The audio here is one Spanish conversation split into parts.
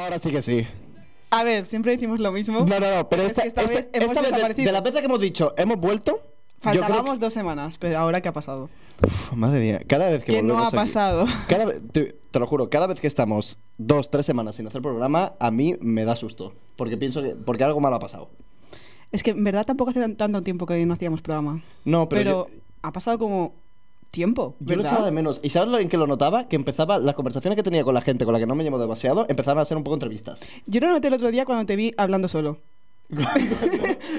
Ahora sí que sí. A ver, siempre decimos lo mismo. No, pero es que esta vez hemos esta vez desaparecido. de las veces que hemos dicho, hemos vuelto. Faltábamos 2 semanas, pero ahora ¿qué ha pasado? Madre mía, cada vez que ¿Qué no volvemos ha aquí, pasado? te lo juro, cada vez que estamos 2-3 semanas sin hacer programa, a mí me da susto. Porque pienso que porque algo malo ha pasado. Es que en verdad tampoco hace tanto tiempo que no hacíamos programa. No, pero ha pasado como tiempo, yo lo ¿verdad? echaba de menos. ¿Y sabes lo en que lo notaba? Que empezaba, las conversaciones que tenía con la gente con la que no me llevo demasiado, empezaban a ser un poco entrevistas. Yo lo noté el otro día cuando te vi hablando solo.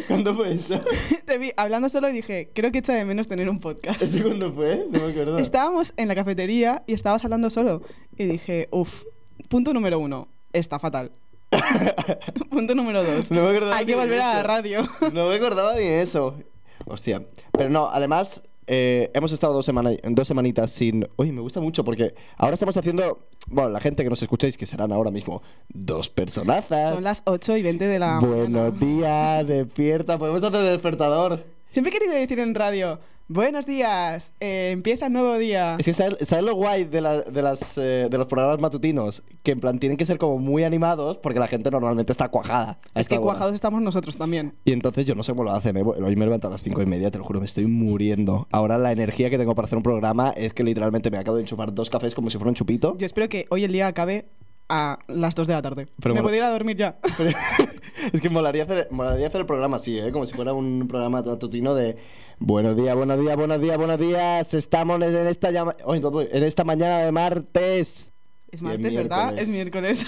¿Cuándo fue eso? Te vi hablando solo y dije, creo que echa de menos tener un podcast. ¿Ese cuándo fue? No me acuerdo. Estábamos en la cafetería y estabas hablando solo. Y dije, punto número 1, está fatal. Punto número 2, No me acordaba hay ni que de volver a la eso. radio. No me acordaba ni de eso. Hostia. Pero no, además, hemos estado 2 semanitas sin... Oye, me gusta mucho porque ahora estamos haciendo... Bueno, la gente que nos escucháis, que serán ahora mismo 2 personazas. Son las 8:20 de la mañana. Buenos días, despierta. Podemos hacer el despertador. Siempre he querido decir en radio, buenos días, empieza el nuevo día. Es que ¿sabes lo guay de los programas matutinos? Que en plan tienen que ser como muy animados porque la gente normalmente está cuajada. a Es esta que hora. cuajados estamos nosotros también. Y entonces yo no sé cómo lo hacen, ¿eh? Hoy me he levantado a las 5:30, te lo juro, me estoy muriendo. Ahora la energía que tengo para hacer un programa es que literalmente me acabo de enchufar 2 cafés como si fuera un chupito. Yo espero que hoy el día acabe a las 2 de la tarde. Pero me bueno. puedo ir a dormir ya. Es que molaría hacer el programa así, ¿eh? Como si fuera un programa matutino de... Buenos días, buenos días, buenos días, buenos días. Estamos en esta mañana de martes. Es Y es martes, ¿verdad? miércoles. Es miércoles.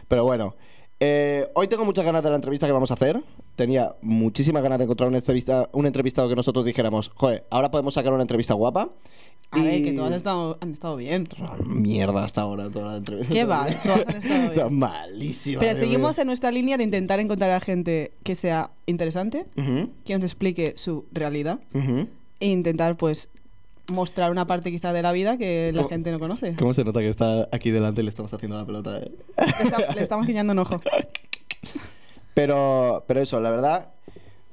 Pero bueno, hoy tengo muchas ganas de la entrevista que vamos a hacer. Tenía muchísimas ganas de encontrar un entrevistado que nosotros dijéramos, joder, ahora podemos sacar una entrevista guapa. A ver, que todas han estado bien. Mierda hasta ahora toda la entrevista. ¿Qué va? Todas han estado bien. Malísima. Pero seguimos en nuestra línea de intentar encontrar a gente que sea interesante, que nos explique su realidad e intentar, pues, mostrar una parte quizá de la vida que la gente no conoce. ¿Cómo se nota que está aquí delante y le estamos haciendo la pelota? Le estamos guiñando un ojo. Pero eso, la verdad,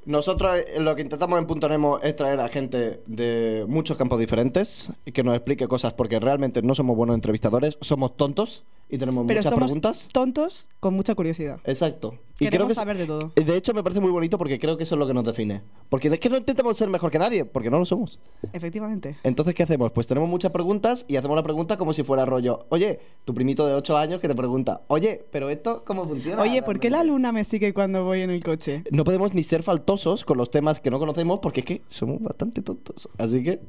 nosotros lo que intentamos en Punto Nemo es traer a gente de muchos campos diferentes y que nos explique cosas porque realmente no somos buenos entrevistadores, somos tontos y tenemos Pero muchas somos preguntas. tontos con mucha curiosidad. Exacto. Queremos saber de todo. De hecho, me parece muy bonito porque creo que eso es lo que nos define. Porque es que no intentamos ser mejor que nadie, porque no lo somos. Efectivamente. Entonces, ¿qué hacemos? Pues tenemos muchas preguntas y hacemos la pregunta como si fuera rollo. Oye, tu primito de 8 años que te pregunta, oye, ¿pero esto cómo funciona? Oye, ¿por qué la luna me sigue cuando voy en el coche? No podemos ni ser faltosos con los temas que no conocemos porque es que somos bastante tontos. Así que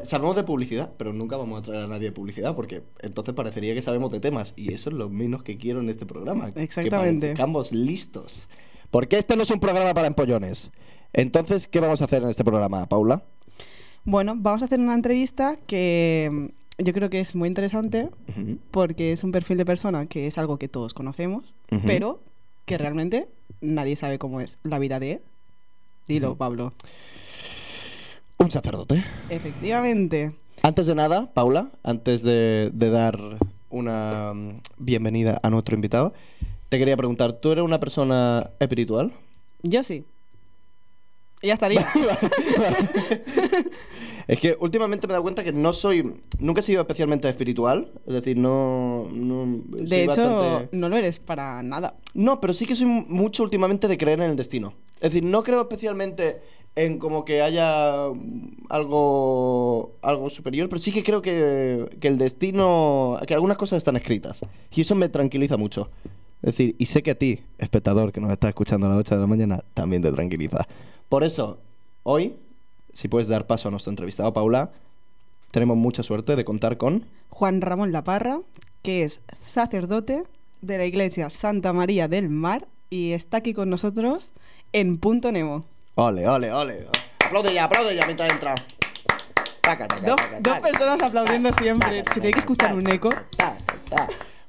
sabemos de publicidad, pero nunca vamos a traer a nadie de publicidad porque entonces parecería que sabemos de temas y eso es lo menos que quiero en este programa. Exactamente. Que parezcamos listos. Porque este no es un programa para empollones. Entonces, ¿qué vamos a hacer en este programa, Paula? Bueno, vamos a hacer una entrevista que yo creo que es muy interesante porque es un perfil de persona que es algo que todos conocemos, pero que realmente nadie sabe cómo es la vida de... Dilo, Pablo. Un sacerdote. Efectivamente. Antes de nada, Paula, antes de dar una bienvenida a nuestro invitado, te quería preguntar, ¿tú eres una persona espiritual? Yo sí. Y ya estaría. Es que últimamente me he dado cuenta que nunca he sido especialmente espiritual, es decir, no De soy hecho, bastante... no lo eres para nada. No, pero sí que soy mucho últimamente de creer en el destino. Es decir, no creo especialmente en como que haya algo superior, pero sí que creo que el destino, que algunas cosas están escritas. Y eso me tranquiliza mucho. Es decir, y sé que a ti, espectador que nos está escuchando a las 8 de la mañana, también te tranquiliza. Por eso, hoy, si puedes dar paso a nuestro entrevistado, Paula, tenemos mucha suerte de contar con... Juan Ramón Laparra, que es sacerdote de la iglesia Santa María del Mar y está aquí con nosotros en Punto Nemo. Ole, ole, ole. Aplaude ya mientras entra. Taca, taca, Dos taca, taca. personas aplaudiendo siempre. Se tiene que escuchar un eco.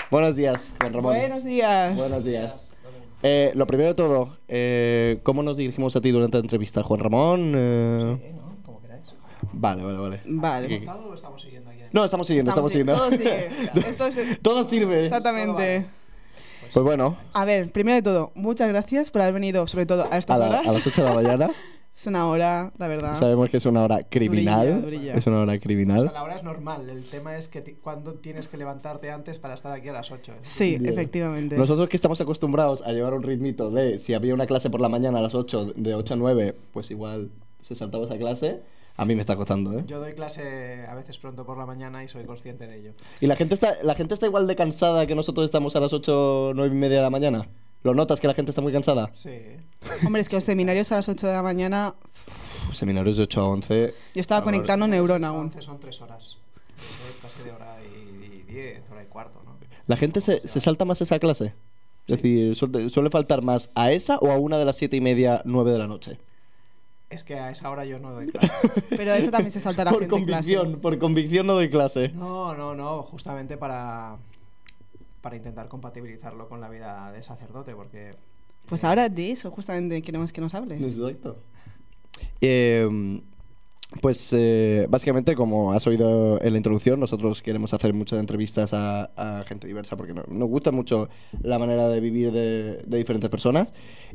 Buenos días, Juan Ramón. Buenos días. Buenos días. Lo primero de todo, ¿cómo nos dirigimos a ti durante la entrevista? ¿Juan Ramón? Sí, ¿no? Como queráis. Vale. Vale. ¿Montado o estamos siguiendo aquí? No, estamos siguiendo. Todo sigue. Esto es... Todo sirve. Exactamente. Pues bueno, A ver, primero de todo, muchas gracias por haber venido, sobre todo a estas horas. a las 8 de la mañana. Es una hora, la verdad. Sabemos que es una hora criminal. Brilla. Es una hora O criminal. sea, la hora es normal. El tema es que cuando tienes que levantarte antes para estar aquí a las 8. Sí, Bien. efectivamente. Nosotros que estamos acostumbrados a llevar un ritmito de si había una clase por la mañana a las 8, de 8 a 9, pues igual se saltaba esa clase. A mí me está costando, ¿eh? Yo doy clase a veces pronto por la mañana y soy consciente de ello. ¿Y la gente está igual de cansada que nosotros estamos a las 8, 9 y media de la mañana? ¿Lo notas que la gente está muy cansada? Sí. Hombre, es que los seminarios a las 8 de la mañana... Seminarios de 8 a 11. Yo estaba A ver, conectando neurona aún. 11 son 3 horas. Doy clase de hora y 10, hora y cuarto, ¿no? ¿La gente se salta más esa clase? Es decir, ¿suele faltar más a esa o a una de las 7 y media, 9 de la noche? Es que a esa hora yo no doy clase. Pero eso también se salta la Por gente en clase. convicción, por convicción no doy clase. No, justamente para intentar compatibilizarlo con la vida de sacerdote, porque... Pues ahora de eso justamente queremos que nos hables. Exacto. Básicamente, como has oído en la introducción, nosotros queremos hacer muchas entrevistas a gente diversa porque nos gusta mucho la manera de vivir de diferentes personas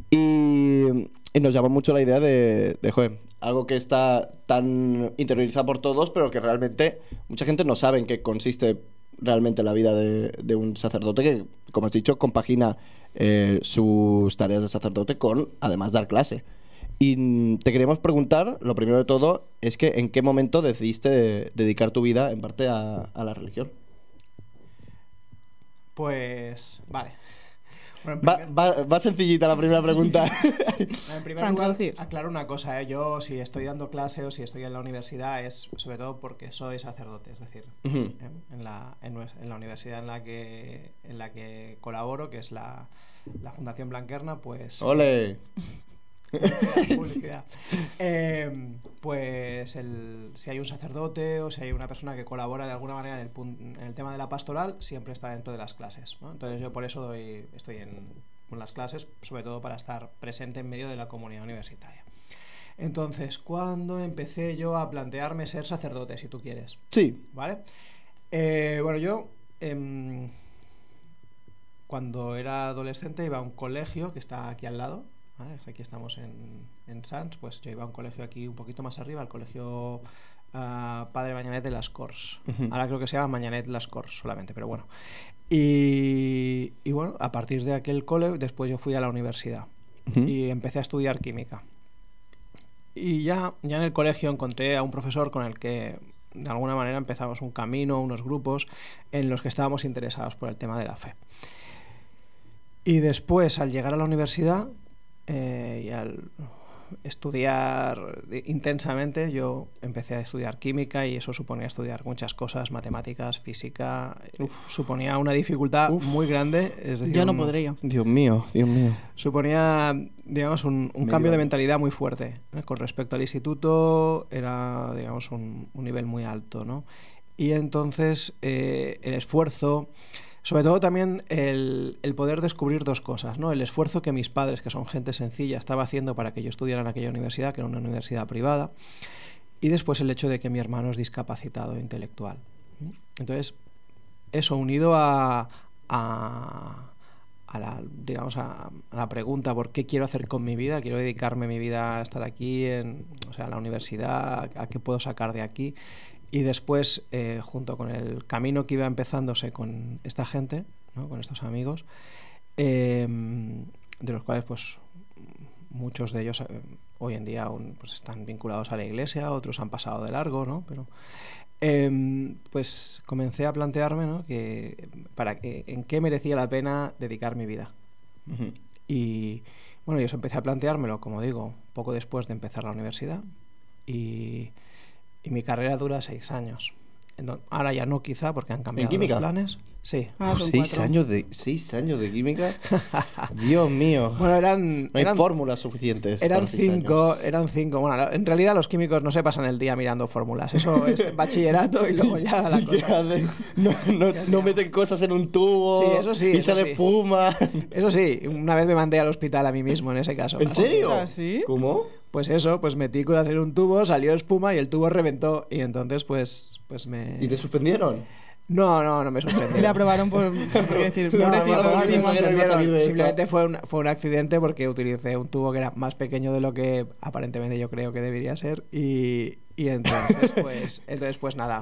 y nos llama mucho la idea de joder, algo que está tan interiorizado por todos, pero que realmente mucha gente no sabe en qué consiste realmente la vida de un sacerdote que, como has dicho, compagina sus tareas de sacerdote con, además, dar clase. Y te queríamos preguntar, lo primero de todo, es que ¿en qué momento decidiste dedicar tu vida en parte a la religión? Pues, vale. Bueno, Va sencillita la primera pregunta. en primer Franco, lugar, decir. aclaro una cosa, ¿eh? Yo si estoy dando clase o si estoy en la universidad es sobre todo porque soy sacerdote, es decir, Ujú. en la universidad en la que colaboro, que es la Fundación Blanquerna, pues... ¡Ole! Publicidad. Pues si hay un sacerdote o si hay una persona que colabora de alguna manera en el tema de la pastoral, siempre está dentro de las clases, ¿no? Entonces yo por eso estoy en las clases, sobre todo para estar presente en medio de la comunidad universitaria. Entonces, ¿cuándo empecé yo a plantearme ser sacerdote, si tú quieres? Sí. ¿Vale? Bueno, yo cuando era adolescente iba a un colegio que está aquí al lado, ¿vale? Aquí estamos en Sants, pues yo iba a un colegio aquí un poquito más arriba, al colegio Padre Mañanet de las Corts. Ujú. Ahora creo que se llama Mañanet las Corts solamente, pero bueno. Y bueno, a partir de aquel cole, después yo fui a la universidad Ujú. y empecé a estudiar química. Y ya en el colegio encontré a un profesor con el que de alguna manera empezamos un camino, unos grupos en los que estábamos interesados por el tema de la fe. Y después, al llegar a la universidad y al estudiar intensamente, yo empecé a estudiar química y eso suponía estudiar muchas cosas, matemáticas, física. Suponía una dificultad muy grande. Es decir, Yo no podría. Dios mío, Dios mío. suponía, digamos, un cambio de mentalidad muy fuerte. Con respecto al instituto, era, digamos, un nivel muy alto, ¿no? Y entonces el esfuerzo, sobre todo también el poder descubrir dos cosas, ¿no? El esfuerzo que mis padres, que son gente sencilla, estaba haciendo para que yo estudiara en aquella universidad, que era una universidad privada, y después el hecho de que mi hermano es discapacitado intelectual. Entonces, eso unido a la, digamos, a la pregunta por qué quiero hacer con mi vida, quiero dedicarme mi vida a estar aquí en la universidad, a qué puedo sacar de aquí, y después junto con el camino que iba empezándose con esta gente, ¿no? Con estos amigos, de los cuales pues muchos de ellos hoy en día aún pues, están vinculados a la iglesia, otros han pasado de largo, ¿no? Pero pues comencé a plantearme, ¿no? En qué merecía la pena dedicar mi vida. Ujú. Y bueno, yo empecé a planteármelo, como digo, poco después de empezar la universidad, y mi carrera dura 6 años. Ahora ya no, quizá, porque han cambiado química? los planes. Sí. Son 6 4. años de 6 años de química. Dios mío. Bueno, No hay fórmulas suficientes. eran para 6 años. 5, eran 5. Bueno, en realidad los químicos no se pasan el día mirando fórmulas. Eso es bachillerato y luego ya la ¿Y qué cosa. hacen? No meten cosas en un tubo. Sí, eso sí, Y eso sale sí. espuma. Eso sí, una vez me mandé al hospital a mí mismo en ese caso. ¿En serio? Ostras, ¿sí? ¿Cómo? Pues eso, pues metí cosas en un tubo, salió espuma y el tubo reventó. Y entonces, pues me... ¿Y te suspendieron? No me sorprendió. Le aprobaron por decir, No, pobrecito, no, no, Dani, me no, sorprendieron. no, no, Simplemente fue un accidente porque utilicé un tubo que era más pequeño de lo que aparentemente yo creo que debería ser y entonces pues nada,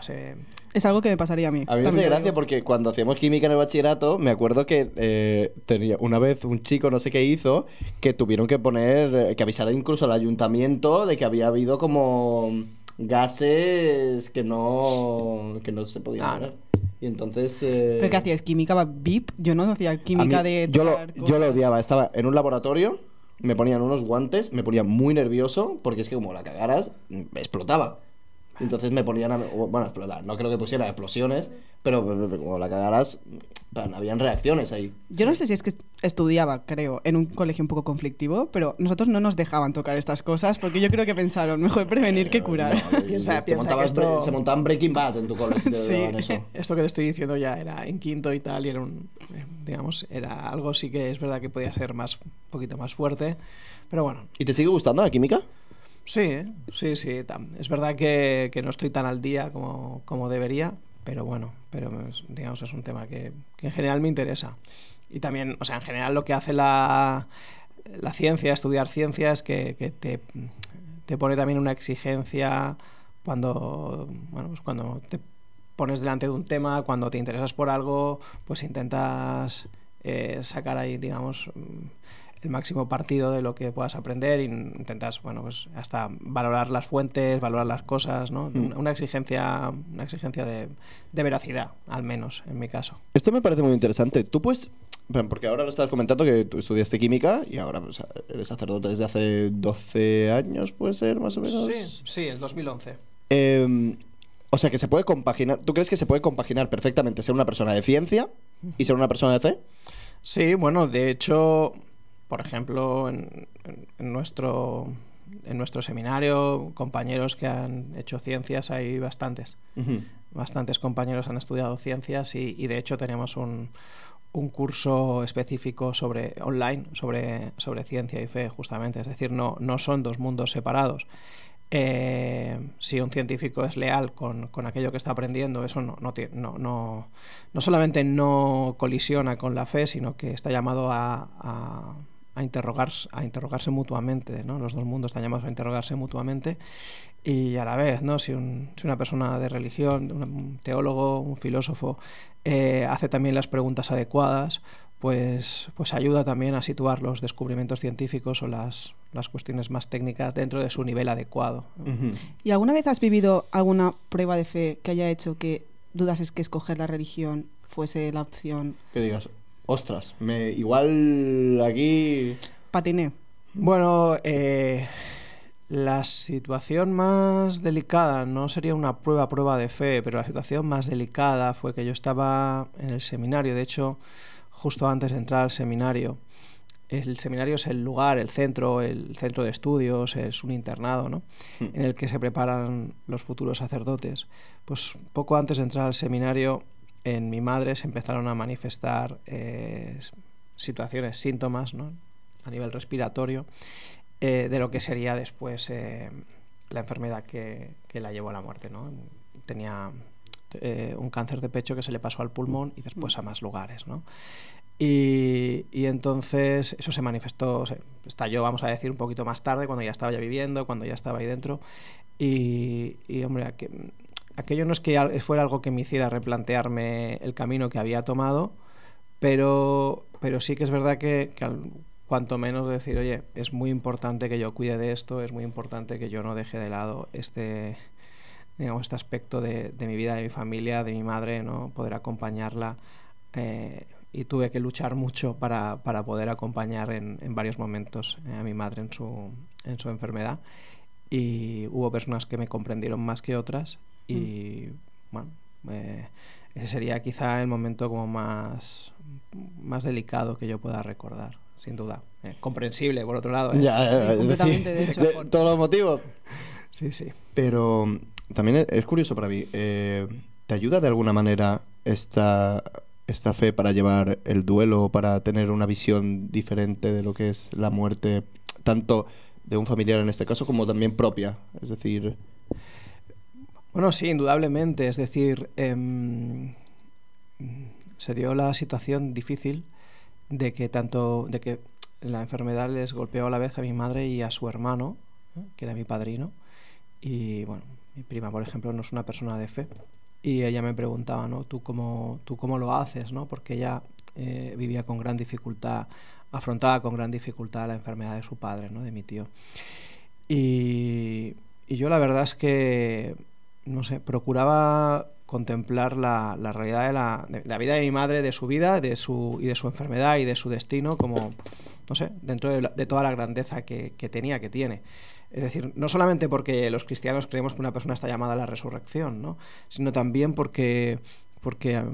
Es algo que me pasaría a mí. A mí me hace también lo gracia digo. porque cuando hacíamos química en el bachillerato, me acuerdo que tenía una vez un chico, no sé qué hizo, que tuvieron que poner, que avisar incluso al ayuntamiento de que había habido como gases que no se podían Ah, poner. Y entonces... ¿Pero qué hacías? ¿Química VIP? Yo no hacía a química mí- de yo lo, tocar yo lo cosas. odiaba. Estaba en un laboratorio, me ponían unos guantes, me ponía muy nervioso porque es que como la cagaras, explotaba. Entonces me ponían bueno, explotar. No creo que pusieran explosiones, pero como la cagaras, habían reacciones ahí. Yo no sé si es que estudiaba, creo, en un colegio un poco conflictivo, pero nosotros no nos dejaban tocar estas cosas porque yo creo que pensaron, mejor prevenir que curar. No, Piensa te que montabas esto- se montaban Breaking Bad en tu cole si te Sí. daban eso. esto que te estoy diciendo ya era en quinto y tal, y era digamos, era algo sí que es verdad que podía ser un poquito más fuerte, pero bueno, ¿Y te sigue gustando la química? sí. Es verdad que no estoy tan al día como debería, pero bueno, digamos, es un tema que en general me interesa. Y también, o sea, en general lo que hace la ciencia, estudiar ciencia, es que te pone también una exigencia pues cuando te pones delante de un tema, cuando te interesas por algo, pues intentas sacar ahí, digamos, el máximo partido de lo que puedas aprender, e intentas, bueno, pues hasta valorar las fuentes, valorar las cosas, ¿no? Una exigencia de veracidad, al menos en mi caso. Esto me parece muy interesante. Tú pues, porque ahora lo estás comentando que tú estudiaste química y ahora pues, eres sacerdote desde hace 12 años, puede ser, más o menos. Sí, el 2011. O sea, que se puede compaginar. ¿Tú crees que se puede compaginar perfectamente ser una persona de ciencia y ser una persona de fe? Sí, bueno, de hecho, por ejemplo, en nuestro seminario, compañeros que han hecho ciencias, hay bastantes. Bastantes compañeros han estudiado ciencias y de hecho tenemos un curso específico online sobre ciencia y fe, justamente. Es decir, no son dos mundos separados. Si un científico es leal con aquello que está aprendiendo, eso no solamente no colisiona con la fe, sino que está llamado a interrogarse mutuamente, ¿no? Los dos mundos están llamados a interrogarse mutuamente y a la vez, ¿no? Si una persona de religión, un teólogo, un filósofo, hace también las preguntas adecuadas, pues ayuda también a situar los descubrimientos científicos o las cuestiones más técnicas dentro de su nivel adecuado. ¿Y alguna vez has vivido alguna prueba de fe que haya hecho que dudases que escoger la religión fuese la opción? Que digas, ostras, igual aquí... Patiné. Bueno, la situación más delicada no sería una prueba de fe, pero la situación más delicada fue que yo estaba en el seminario. De hecho, justo antes de entrar al seminario, el seminario es el lugar, el centro de estudios, es un internado, ¿no? En el que se preparan los futuros sacerdotes. Pues poco antes de entrar al seminario, en mi madre se empezaron a manifestar síntomas, ¿no? A nivel respiratorio, de lo que sería después la enfermedad que la llevó a la muerte, ¿no? Tenía un cáncer de pecho que se le pasó al pulmón y después a más lugares, ¿no? Y entonces eso se manifestó, estalló, vamos a decir, un poquito más tarde, cuando ya estaba ya viviendo, cuando ya estaba ahí dentro. Y hombre, aquello no es que fuera algo que me hiciera replantearme el camino que había tomado, pero sí que es verdad que cuanto menos decir, oye, es muy importante que yo cuide de esto, es muy importante que yo no deje de lado este aspecto de mi vida, de mi familia, de mi madre, ¿no? Poder acompañarla. Y tuve que luchar mucho para poder acompañar en varios momentos a mi madre en su enfermedad. Y hubo personas que me comprendieron más que otras. Y bueno, ese sería quizá el momento como más delicado que yo pueda recordar, sin duda. Comprensible, por otro lado. Ya, Sí, completamente, de hecho. Todos los motivos. Sí. Pero también es curioso para mí. ¿Te ayuda de alguna manera esta fe para llevar el duelo, para tener una visión diferente de lo que es la muerte, tanto de un familiar en este caso como también propia? Es decir... Bueno, sí, indudablemente. Es decir, se dio la situación difícil de que la enfermedad les golpeó a la vez a mi madre y a su hermano, que era mi padrino. Y bueno, mi prima, por ejemplo, no es una persona de fe. Y ella me preguntaba, ¿no? ¿Tú cómo lo haces, ¿no? Porque ella vivía con gran dificultad, afrontaba con gran dificultad la enfermedad de su padre, ¿no? De mi tío. Y yo la verdad es que, no sé, procuraba contemplar la realidad de la vida de mi madre, de su vida, de su enfermedad y de su destino como, no sé, dentro de toda la grandeza que tenía, que tiene. Es decir, no solamente porque los cristianos creemos que una persona está llamada a la resurrección, ¿no? Sino también porque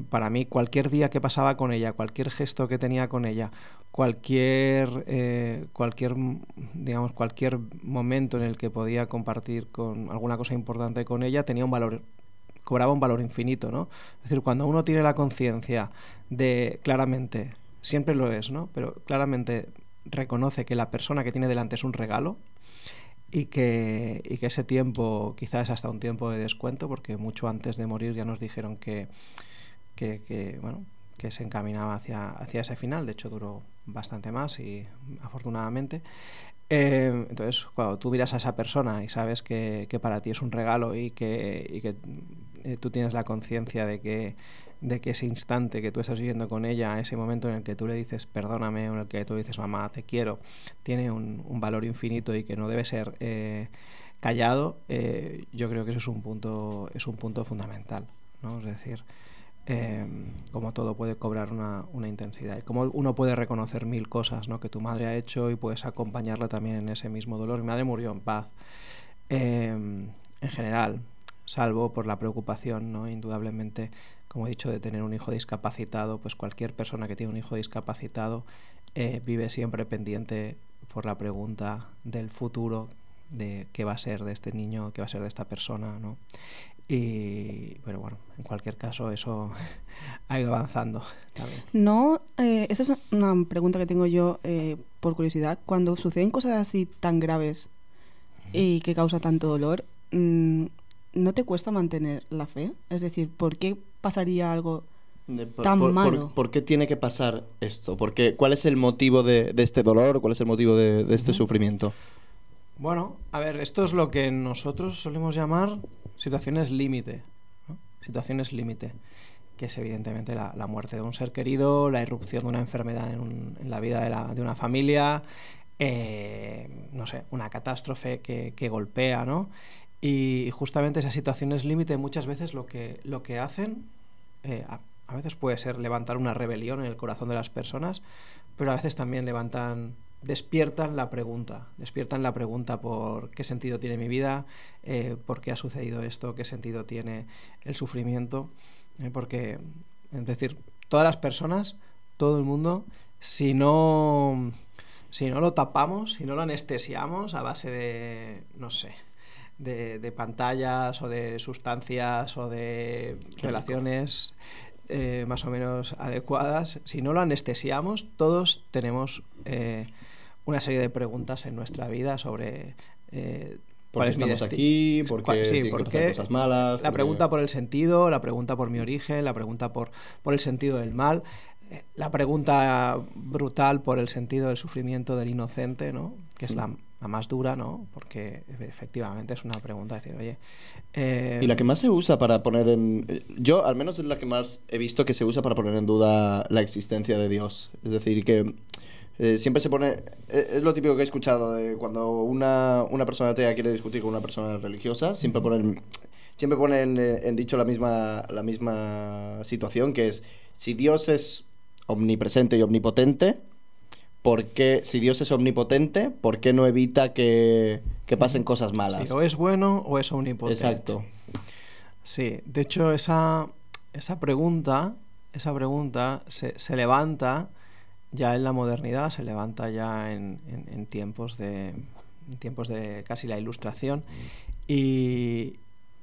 para mí cualquier día que pasaba con ella, cualquier gesto que tenía con ella, cualquier momento en el que podía compartir con alguna cosa importante con ella, tenía un valor, cobraba un valor infinito, ¿no? Es decir, cuando uno tiene la conciencia de, claramente, siempre lo es, ¿no? Pero claramente reconoce que la persona que tiene delante es un regalo, y que ese tiempo quizás es hasta un tiempo de descuento, porque mucho antes de morir ya nos dijeron que se encaminaba hacia ese final. De hecho duró bastante más, y afortunadamente. Entonces, cuando tú miras a esa persona y sabes que para ti es un regalo, y que tú tienes la conciencia de que ese instante que tú estás viviendo con ella, ese momento en el que tú le dices perdóname, o en el que tú le dices mamá, te quiero, tiene un valor infinito y que no debe ser callado, yo creo que eso es un punto fundamental, ¿no? Es decir, como todo puede cobrar una intensidad, y como uno puede reconocer mil cosas, ¿no? que tu madre ha hecho, y puedes acompañarla también en ese mismo dolor. Mi madre murió en paz, en general, salvo por la preocupación, ¿no? Indudablemente, como he dicho, de tener un hijo discapacitado. Pues cualquier persona que tiene un hijo discapacitado vive siempre pendiente por la pregunta del futuro, de qué va a ser de este niño, qué va a ser de esta persona, ¿no? Y bueno, en cualquier caso eso ha ido avanzando también. No, esa es una pregunta que tengo yo por curiosidad. Cuando suceden cosas así tan graves y que causa tanto dolor, ¿no te cuesta mantener la fe? Es decir, ¿por qué pasaría algo tan malo? ¿Por qué tiene que pasar esto? ¿Cuál es el motivo de este dolor? ¿Cuál es el motivo de este sufrimiento? Bueno, a ver, esto es lo que nosotros solemos llamar situaciones límite, ¿no? Situaciones límite, que es evidentemente la muerte de un ser querido, la irrupción de una enfermedad en la vida de una familia, no sé, una catástrofe que golpea, ¿no? Y justamente esas situaciones límite muchas veces lo que hacen, a veces puede ser levantar una rebelión en el corazón de las personas, pero a veces también despiertan la pregunta por qué sentido tiene mi vida, por qué ha sucedido esto, qué sentido tiene el sufrimiento, porque, es decir, todas las personas, todo el mundo, si no lo tapamos, si no lo anestesiamos a base de, no sé, de pantallas o de sustancias o de relaciones más o menos adecuadas, si no lo anestesiamos, todos tenemos una serie de preguntas en nuestra vida sobre ¿por qué estamos aquí? ¿Por qué tienen que pasar cosas malas? La pregunta por el sentido, la pregunta por mi origen, la pregunta por el sentido del mal, la pregunta brutal por el sentido del sufrimiento del inocente, ¿no? Que es la más dura, ¿no? Porque efectivamente es una pregunta de decir, oye... Y la que más se usa para poner en... Yo, al menos, es la que más he visto que se usa para poner en duda la existencia de Dios. Es decir, que siempre se pone... Es lo típico que he escuchado de cuando una persona atea quiere discutir con una persona religiosa, siempre ponen en dicho la misma situación, que es, si Dios es omnipresente y omnipotente, si Dios es omnipotente, ¿por qué no evita que pasen cosas malas? Sí, o es bueno o es omnipotente. Exacto. Sí, de hecho esa pregunta se levanta ya en la modernidad, se levanta ya en tiempos de casi la Ilustración, y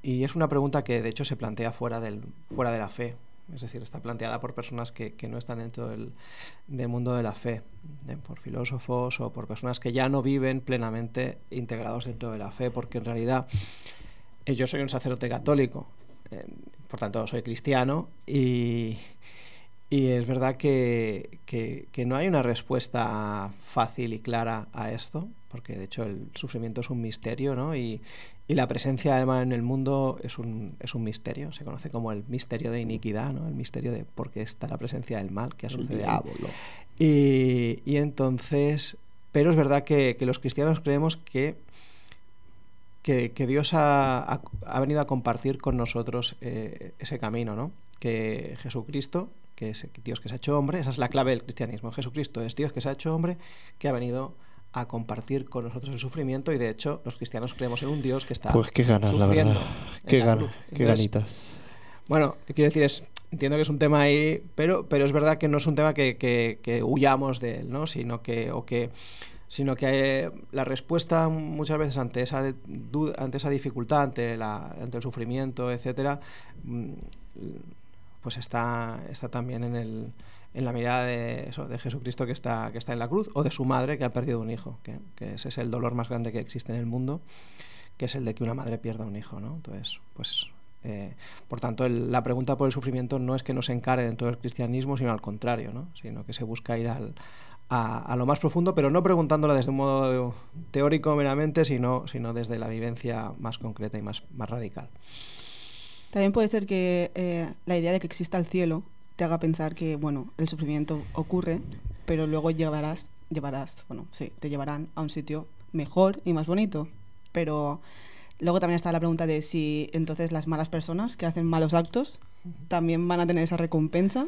es una pregunta que de hecho se plantea fuera de la fe. Es decir, está planteada por personas que no están dentro del mundo de la fe, por filósofos o por personas que ya no viven plenamente integrados dentro de la fe, porque en realidad yo soy un sacerdote católico, por tanto soy cristiano, y Y es verdad que no hay una respuesta fácil y clara a esto, porque de hecho el sufrimiento es un misterio, ¿no? Y la presencia del mal en el mundo es un misterio, se conoce como el misterio de iniquidad, ¿no? El misterio de por qué está la presencia del mal que ha sucedido. Y entonces, pero es verdad que los cristianos creemos que Dios ha venido a compartir con nosotros ese camino, ¿no? Que Jesucristo, que es Dios que se ha hecho hombre, esa es la clave del cristianismo. Jesucristo es Dios que se ha hecho hombre, que ha venido a compartir con nosotros el sufrimiento, y de hecho los cristianos creemos en un Dios que está pues qué ganas, sufriendo. La verdad. Qué ganas, qué ganitas. Bueno, quiero decir, entiendo que es un tema ahí, pero es verdad que no es un tema que huyamos de él, ¿no? Sino que la respuesta muchas veces ante esa dificultad, ante el sufrimiento, etcétera, pues está también en la mirada de Jesucristo que está en la cruz, o de su madre que ha perdido un hijo, que ese es el dolor más grande que existe en el mundo, que es el de que una madre pierda un hijo, ¿no? Entonces, pues por tanto, la pregunta por el sufrimiento no es que nos encare dentro del cristianismo, sino al contrario, ¿no? Sino que se busca ir a lo más profundo, pero no preguntándola desde un modo teórico meramente, sino desde la vivencia más concreta y más radical. También puede ser que la idea de que exista el cielo te haga pensar que, bueno, el sufrimiento ocurre, pero luego te llevarán a un sitio mejor y más bonito. Pero luego también está la pregunta de si entonces las malas personas que hacen malos actos también van a tener esa recompensa.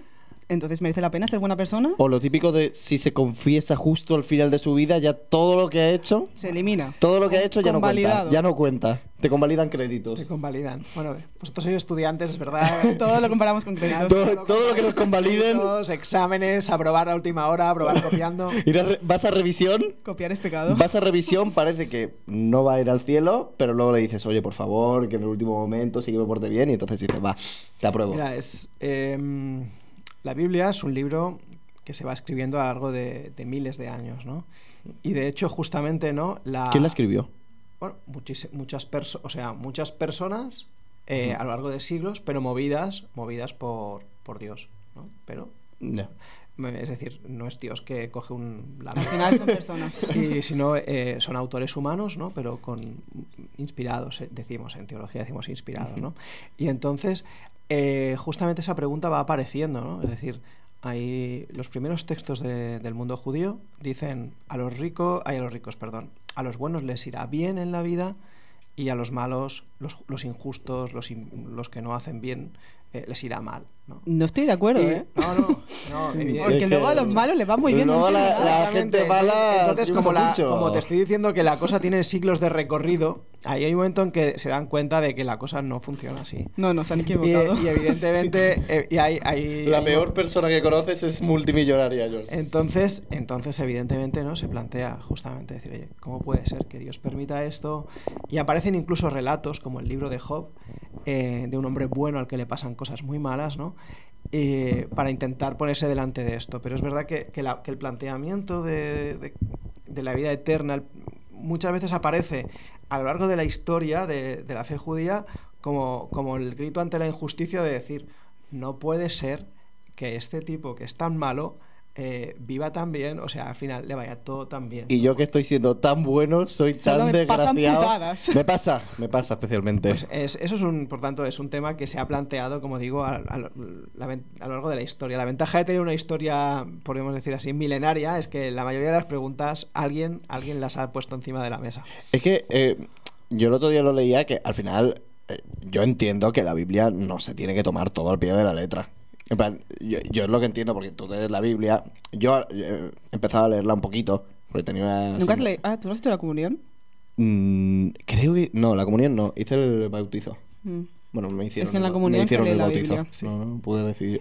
Entonces, ¿merece la pena ser buena persona? O lo típico de si se confiesa justo al final de su vida, ya todo lo que ha hecho se elimina. Todo lo que ha hecho ya no cuenta. Ya no cuenta. Te convalidan créditos. Te convalidan. Bueno, vosotros sois estudiantes, es verdad. Todo lo comparamos con créditos. Todo lo que nos convaliden. Exámenes, aprobar a última hora, aprobar copiando. Vas a revisión. Copiar es pecado. Vas a revisión, parece que no va a ir al cielo, pero luego le dices, oye, por favor, que en el último momento sí que me porte bien, y entonces dices, va, te apruebo. Mira, la Biblia es un libro que se va escribiendo a lo largo de miles de años, ¿no? Y de hecho, justamente, ¿no? ¿Quién la escribió? Bueno, muchas personas a lo largo de siglos, pero movidas por Dios, ¿no? Pero no. Es decir, no es Dios que coge al final son personas. Sino son autores humanos, ¿no? Pero inspirados, decimos en teología, decimos inspirados, ¿no? Y entonces justamente esa pregunta va apareciendo, ¿no? Es decir, los primeros textos del mundo judío dicen a los buenos les irá bien en la vida, y a los malos, los injustos, los que no hacen bien, les irá mal, ¿no? No estoy de acuerdo, No, porque luego a los malos les va muy bien. Luego la gente mala. Entonces, como te estoy diciendo que la cosa tiene siglos de recorrido, ahí hay un momento en que se dan cuenta de que la cosa no funciona así. No, se han equivocado. Y evidentemente la peor persona que conoces es multimillonaria, George. Entonces evidentemente, ¿no? Se plantea justamente decir, oye, ¿cómo puede ser que Dios permita esto? Y aparecen incluso relatos como el libro de Job, de un hombre bueno al que le pasan cosas muy malas, ¿no? Para intentar ponerse delante de esto. Pero es verdad que el planteamiento de la vida eterna muchas veces aparece a lo largo de la historia de la fe judía como el grito ante la injusticia de decir, no puede ser que este tipo que es tan malo viva tan bien, o sea, al final le vaya todo tan bien. Y yo que estoy siendo tan bueno, soy tan desgraciado. Me pasa especialmente. Pues eso es por tanto, es un tema que se ha planteado, como digo, a lo largo de la historia. La ventaja de tener una historia, podemos decir así, milenaria, es que la mayoría de las preguntas alguien las ha puesto encima de la mesa. Es que yo el otro día lo leía, que al final yo entiendo que la Biblia no se tiene que tomar todo al pie de la letra. En plan, yo es lo que entiendo, porque tú lees la Biblia. Yo he empezado a leerla un poquito, porque tenía una... ¿Nunca has leído? ¿Tú no has hecho la comunión? Creo que... No, la comunión no. Hice el bautizo. Bueno, me hicieron... Es que en la comunión se lee la Biblia. Sí. No pude decidir...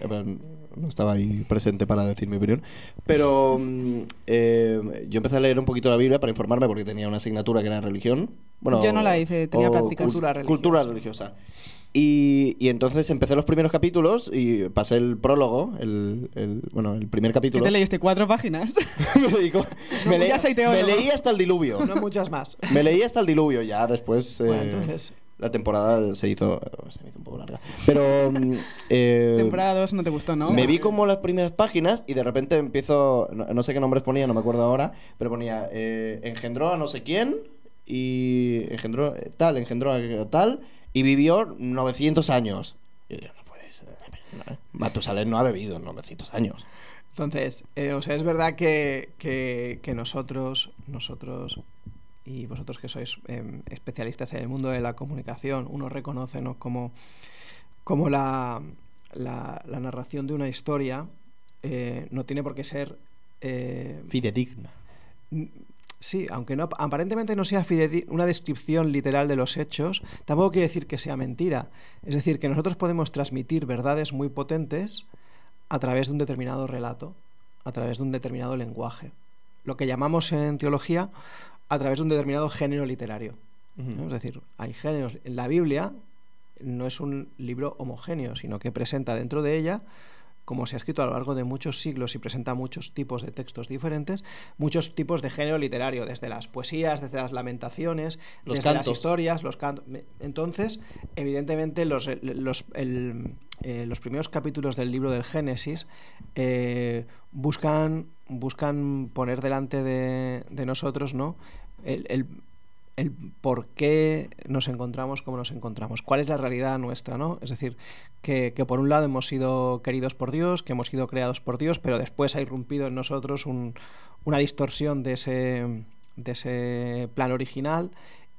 No estaba ahí presente para decir mi opinión. Pero yo empecé a leer un poquito la Biblia para informarme, porque tenía una asignatura que era religión. Bueno, yo no la hice, tenía prácticas. Cultura religiosa. Y entonces empecé los primeros capítulos y pasé el prólogo, el primer capítulo. ¿Qué te leíste? 4 páginas? me leí hasta el diluvio. No muchas más. Me leí hasta el diluvio, ya después... Bueno, entonces, La temporada se hizo un poco larga. Pero... Temporada 2 no te gustó, ¿no? Me vi como las primeras páginas y de repente empiezo... No sé qué nombres ponía, no me acuerdo ahora, pero ponía engendró a no sé quién y engendró tal y vivió 900 años. Y yo digo, no puede ser. Matusalén no ha bebido 900 años. Entonces, o sea, es verdad que nosotros y vosotros que sois especialistas en el mundo de la comunicación, uno reconoce, ¿no?, como la narración de una historia no tiene por qué ser fidedigna. Sí, aunque no, aparentemente no sea una descripción literal de los hechos, tampoco quiere decir que sea mentira. Es decir, que nosotros podemos transmitir verdades muy potentes a través de un determinado relato, a través de un determinado lenguaje. Lo que llamamos en teología a través de un determinado género literario, ¿no? Es decir, hay géneros. En la Biblia no es un libro homogéneo, sino que presenta dentro de ella, como se ha escrito a lo largo de muchos siglos y presenta muchos tipos de textos diferentes, muchos tipos de género literario, desde las poesías, desde las lamentaciones, desde las historias, los cantos. Entonces, evidentemente, los primeros capítulos del libro del Génesis buscan poner delante de nosotros, ¿no?, el por qué nos encontramos como nos encontramos, cuál es la realidad nuestra, ¿no? Es decir, que por un lado hemos sido queridos por Dios, que hemos sido creados por Dios, pero después ha irrumpido en nosotros una distorsión de ese plan original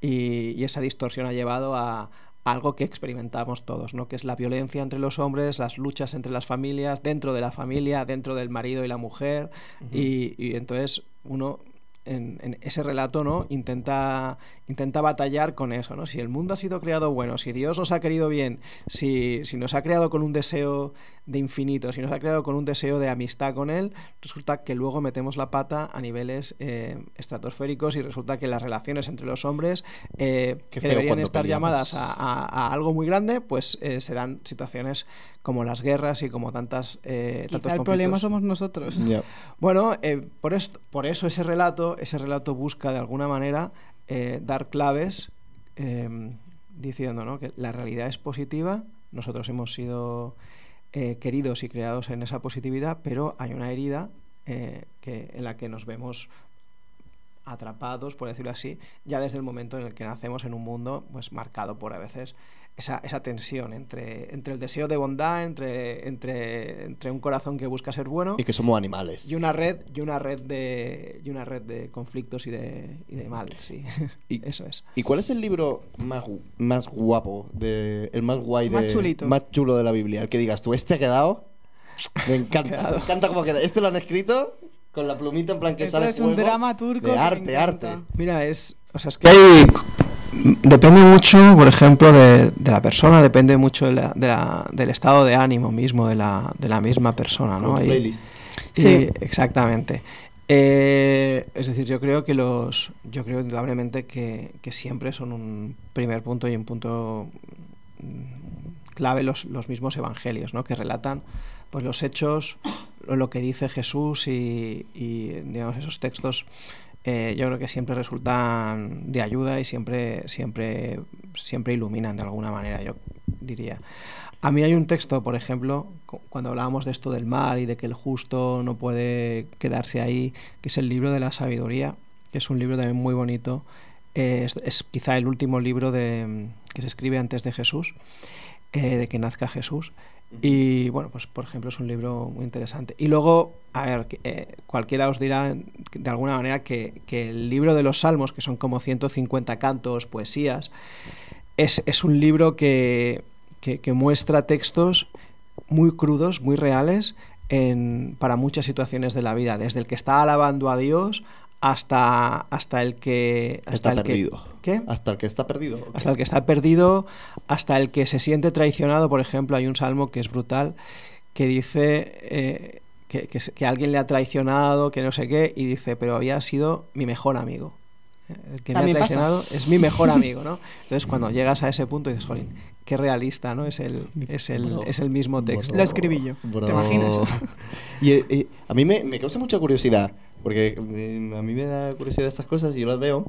y esa distorsión ha llevado a algo que experimentamos todos, ¿no?, que es la violencia entre los hombres, las luchas entre las familias, dentro de la familia, dentro del marido y la mujer, y entonces uno en ese relato, ¿no?, intenta batallar con eso, ¿no? Si el mundo ha sido creado bueno, si Dios nos ha querido bien, si nos ha creado con un deseo de infinito, si nos ha creado con un deseo de amistad con Él, resulta que luego metemos la pata a niveles estratosféricos y resulta que las relaciones entre los hombres que deberían estar llamadas a algo muy grande, pues se dan situaciones como las guerras y como tantos conflictos. El problema somos nosotros. Yeah. Bueno, por eso ese relato busca de alguna manera dar claves diciendo, ¿no?, que la realidad es positiva, nosotros hemos sido queridos y creados en esa positividad, pero hay una herida en la que nos vemos atrapados, por decirlo así, ya desde el momento en el que nacemos en un mundo pues marcado por a veces esa tensión entre el deseo de bondad, entre un corazón que busca ser bueno y que somos animales y una red de conflictos y de males, sí. Eso es. ¿Y cuál es el libro más guapo, el más guay, chulito, más chulo de la Biblia? El que digas tú, este ha quedado, me encanta, me encanta cómo queda. Este lo han escrito con la plumita en plan que sale es un drama turco de arte. Mira, es que hay... Depende mucho, por ejemplo, de la persona, depende mucho del estado de ánimo mismo de la misma persona, ¿no? Playlist. Sí, exactamente. Es decir, yo creo indudablemente que siempre son un primer punto y un punto clave los mismos evangelios, ¿no?, que relatan pues los hechos, lo que dice Jesús y digamos, esos textos. Yo creo que siempre resultan de ayuda y siempre iluminan de alguna manera, yo diría. A mí hay un texto, por ejemplo, cuando hablábamos de esto del mal y de que el justo no puede quedarse ahí, que es el libro de la sabiduría, que es un libro también muy bonito. Es quizá el último libro que se escribe antes de Jesús, de que nazca Jesús. Y bueno, pues por ejemplo es un libro muy interesante. Y luego, a ver, cualquiera os dirá de alguna manera que el libro de los Salmos, que son como 150 cantos, poesías, es un libro que muestra textos muy crudos, muy reales para muchas situaciones de la vida, desde el que está alabando a Dios hasta el que está perdido. ¿Qué? Hasta el que está perdido. Okay. Hasta el que está perdido, hasta el que se siente traicionado. Por ejemplo, hay un salmo que es brutal, que dice que alguien le ha traicionado, que no sé qué, y dice, pero había sido mi mejor amigo. El que me ha traicionado es mi mejor amigo, ¿no? Entonces, cuando llegas a ese punto dices, jolín, qué realista, ¿no? Es el mismo texto. Lo escribí yo. ¿Te imaginas? Y a mí me causa mucha curiosidad, porque a mí me da curiosidad estas cosas y yo las veo.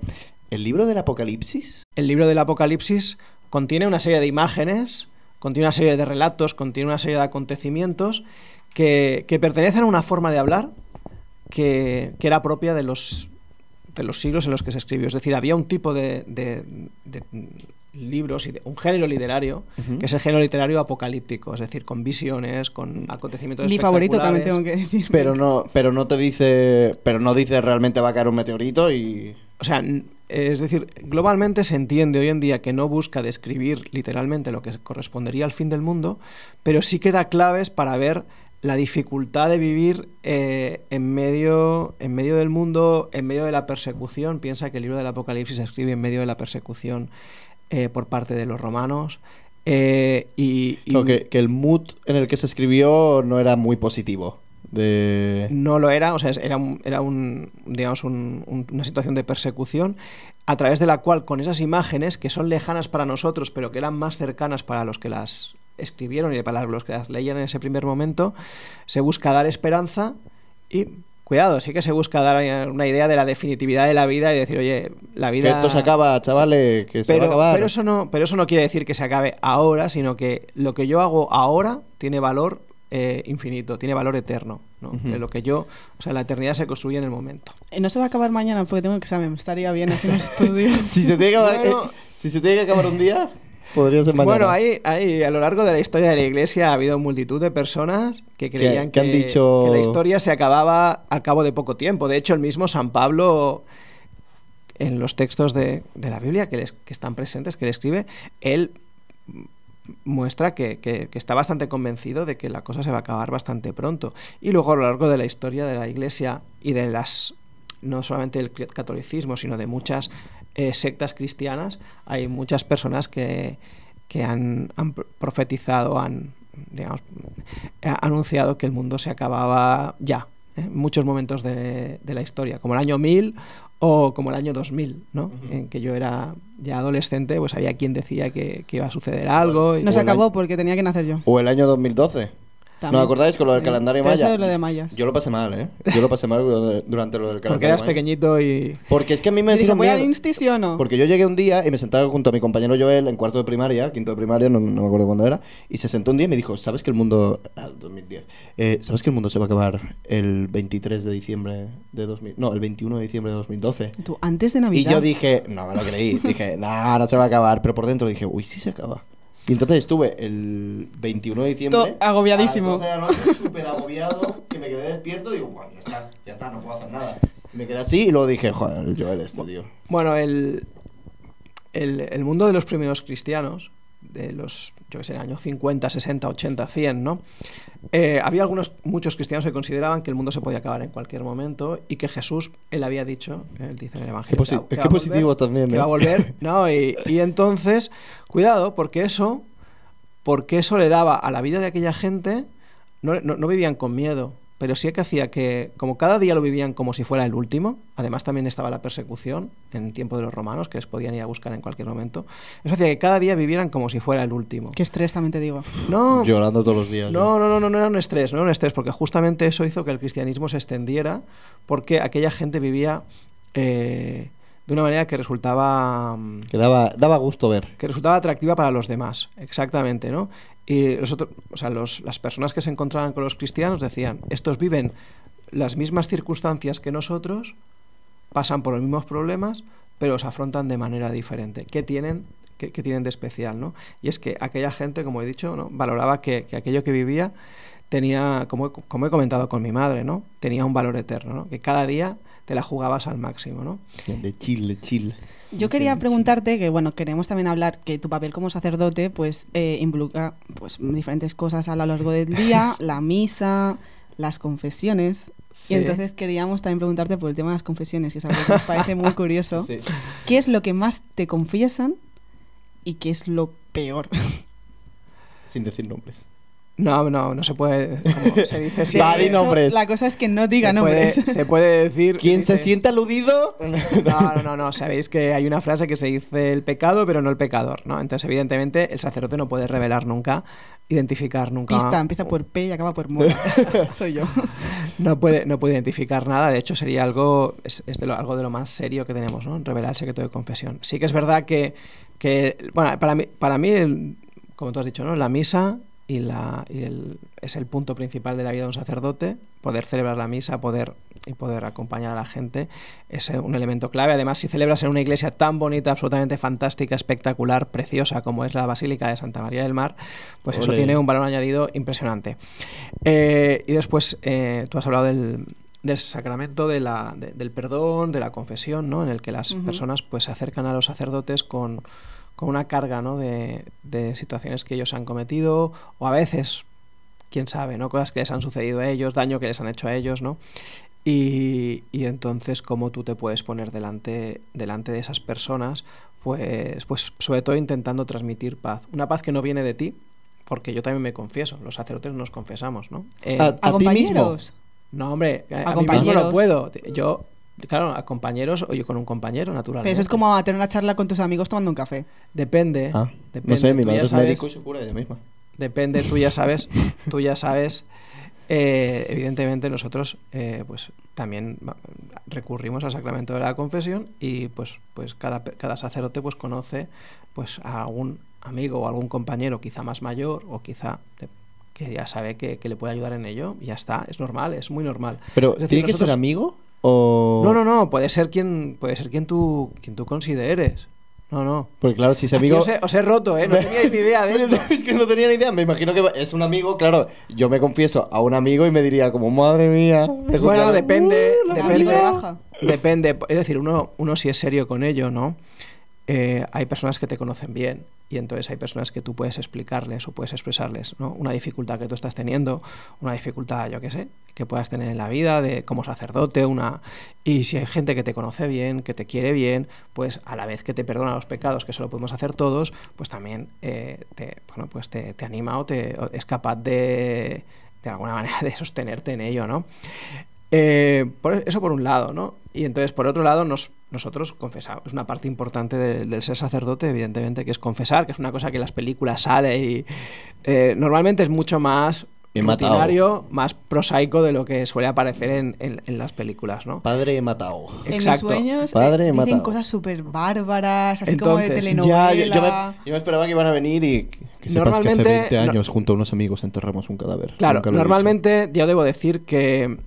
¿El libro del Apocalipsis? El libro del Apocalipsis contiene una serie de imágenes, contiene una serie de relatos, contiene una serie de acontecimientos que pertenecen a una forma de hablar que era propia de los siglos en los que se escribió. Es decir, había un tipo de libros, un género literario, que es el género literario apocalíptico, es decir, con visiones, con acontecimientos Mi favorito también tengo que decir. Pero no dice realmente va a caer un meteorito y... O sea, es decir, globalmente se entiende hoy en día que no busca describir literalmente lo que correspondería al fin del mundo, pero sí que da claves para ver la dificultad de vivir en medio del mundo, en medio de la persecución. Piensa que el libro del Apocalipsis se escribe en medio de la persecución por parte de los romanos. Que el mood en el que se escribió no era muy positivo. No lo era, o sea, era digamos, una situación de persecución a través de la cual, con esas imágenes que son lejanas para nosotros, pero que eran más cercanas para los que las escribieron y para los que las leían en ese primer momento, se busca dar esperanza y, cuidado, sí que se busca dar una idea de la definitividad de la vida y decir, oye, la vida... Que esto se acaba, chavales, que se va a acabar. Pero eso no quiere decir que se acabe ahora, sino que lo que yo hago ahora tiene valor infinito, tiene valor eterno, ¿no? De lo que yo, o sea, la eternidad se construye en el momento. No se va a acabar mañana porque tengo examen, estaría bien así en estudio. Si se tiene que acabar un día, podría ser mañana. Bueno, ahí a lo largo de la historia de la Iglesia ha habido multitud de personas que creían que han dicho... que la historia se acababa al cabo de poco tiempo. De hecho, el mismo San Pablo, en los textos de la Biblia que están presentes, que él escribe, él muestra que está bastante convencido de que la cosa se va a acabar bastante pronto. Y luego a lo largo de la historia de la Iglesia y de no solamente del catolicismo, sino de muchas sectas cristianas, hay muchas personas que han profetizado, han anunciado que el mundo se acababa ya, en muchos momentos de la historia, como el año 1000 o como el año 2000, ¿no? En que yo era ya adolescente, pues había quien decía que iba a suceder algo. No se acabó porque tenía que nacer yo. O el año 2012. También. ¿No acordáis con lo del calendario maya? Eso es lo de mayas. Yo lo pasé mal, ¿eh? Yo lo pasé mal durante lo del calendario porque eras maya. pequeñito y... Porque es que a mí me dijo, ¿voy miedo. al Insti, sí o no? Porque yo llegué un día y me sentaba junto a mi compañero Joel en cuarto de primaria, quinto de primaria, no me acuerdo cuándo era, y se sentó un día y me dijo, ¿sabes que el mundo... 2010. ¿Sabes que el mundo se va a acabar el 23 de diciembre de 2000... No, el 21 de diciembre de 2012? Tú, antes de Navidad. Y yo dije, no me lo creí, dije, no se va a acabar, pero por dentro dije, uy, sí se acaba. Y entonces estuve el 21 de diciembre agobiadísimo. a las 12 de la noche, súper agobiado, que me quedé despierto, digo, bueno, ya está, no puedo hacer nada. Y me quedé así y luego dije, joder, Joel, tío. Bueno, el mundo de los primeros cristianos, de los, yo que sé, años 50, 60, 80, 100, ¿no? Había muchos cristianos que consideraban que el mundo se podía acabar en cualquier momento y que Jesús, él había dicho, él dice en el Evangelio, qué positivo también, que va a volver, ¿no? Y entonces, cuidado, porque eso le daba a la vida de aquella gente, no vivían con miedo, pero sí que hacía que, como cada día lo vivían como si fuera el último, además también estaba la persecución en tiempo de los romanos, que les podían ir a buscar en cualquier momento, eso hacía que cada día vivieran como si fuera el último. Qué estrés, también te digo. No, llorando todos los días. No era un estrés, porque justamente eso hizo que el cristianismo se extendiera, porque aquella gente vivía de una manera que resultaba... Que daba gusto ver. Que resultaba atractiva para los demás, exactamente, ¿no? Y las personas que se encontraban con los cristianos decían, estos viven las mismas circunstancias que nosotros, pasan por los mismos problemas, pero os afrontan de manera diferente. ¿Qué tienen de especial, ¿no? Y es que aquella gente, como he dicho, ¿no?, valoraba que aquello que vivía tenía, como he comentado con mi madre, ¿no?, tenía un valor eterno, ¿no?, que cada día te la jugabas al máximo, ¿no? De chill. Yo quería preguntarte, que bueno, queremos también hablar que tu papel como sacerdote pues involucra pues diferentes cosas a lo largo del día, la misa, las confesiones. Sí. Y entonces queríamos también preguntarte por el tema de las confesiones, que es algo que nos parece muy curioso. Sí. ¿Qué es lo que más te confiesan y qué es lo peor? Sin decir nombres. No se puede, como se dice Sí, Va, di siempre. nombres. La cosa es que no diga se nombres. se puede decir... ¿Quién se dice- siente aludido? No, sabéis que hay una frase que se dice el pecado, pero no el pecador, ¿no? Entonces, evidentemente, el sacerdote no puede revelar nunca, identificar nunca... Pista, empieza por P y acaba por Mora. Soy yo. No puede identificar nada, de hecho sería algo, algo de lo más serio que tenemos, ¿no? Revelar el secreto de confesión. Sí que es verdad que bueno, para mí, como tú has dicho, ¿no? La misa es el punto principal de la vida de un sacerdote, poder celebrar la misa, poder acompañar a la gente, es un elemento clave. Además, si celebras en una iglesia tan bonita, absolutamente fantástica, espectacular, preciosa, como es la Basílica de Santa María del Mar, pues Ole. eso tiene un valor añadido impresionante. Y después, tú has hablado del sacramento del perdón, de la confesión, ¿no? En el que las personas pues se acercan a los sacerdotes con una carga, ¿no? de situaciones que ellos han cometido, o a veces, quién sabe, ¿no? Cosas que les han sucedido a ellos, daño que les han hecho a ellos, ¿no? Y entonces, ¿cómo tú te puedes poner delante de esas personas? Pues sobre todo intentando transmitir paz. Una paz que no viene de ti, porque yo también me confieso, los sacerdotes nos confesamos, ¿no? ¿A ti mismo? compañeros? No, hombre, a mí mismo compañeros. no puedo. Yo, claro, a compañeros o yo con un compañero, naturalmente. Pero eso es como tener una charla con tus amigos tomando un café. Depende. Ah, depende. no sé, mi Tú madre ya es sabes- médico y se cura ella misma. Depende, tú ya sabes. Evidentemente nosotros pues también recurrimos al sacramento de la confesión y pues cada sacerdote pues conoce pues a algún amigo o algún compañero quizá más mayor o quizá que ya sabe que le puede ayudar en ello y ya está, es normal, es muy normal. Pero, Es decir, ¿tiene que nosotros- ser amigo? O... No, puede ser quien tú consideres. No. Porque claro, si ese Aquí amigo... os he roto, no teníais ni idea de esto. Es que no tenía ni idea. Me imagino que es un amigo, claro. Yo me confieso a un amigo y me diría como, madre mía. Bueno, depende. amigo de baja. Depende. Es decir, uno si es serio con ello, ¿no? Hay personas que te conocen bien y entonces hay personas que tú puedes explicarles o puedes expresarles, ¿no? Una dificultad que tú estás teniendo, una dificultad, yo qué sé, que puedas tener en la vida como sacerdote, y si hay gente que te conoce bien, que te quiere bien, pues a la vez que te perdona los pecados, que eso lo podemos hacer todos, pues también te anima o es capaz de alguna manera de sostenerte en ello, ¿no? Eso por un lado, ¿no? Y entonces por otro lado nosotros confesamos. Es una parte importante del ser sacerdote, evidentemente, que es confesar, que es una cosa que en las películas sale y normalmente es mucho más He matado. rutinario, más prosaico de lo que suele aparecer en las películas, ¿no? Padre he matado. Exacto. En mis sueños Padre, he dicen matado. cosas súper bárbaras, así como de Entonces, telenovela. Ya, yo me esperaba que iban a venir y que sepas que hace Normalmente, 20 años junto a unos amigos enterramos un cadáver. Claro, Nunca lo he normalmente yo debo decir que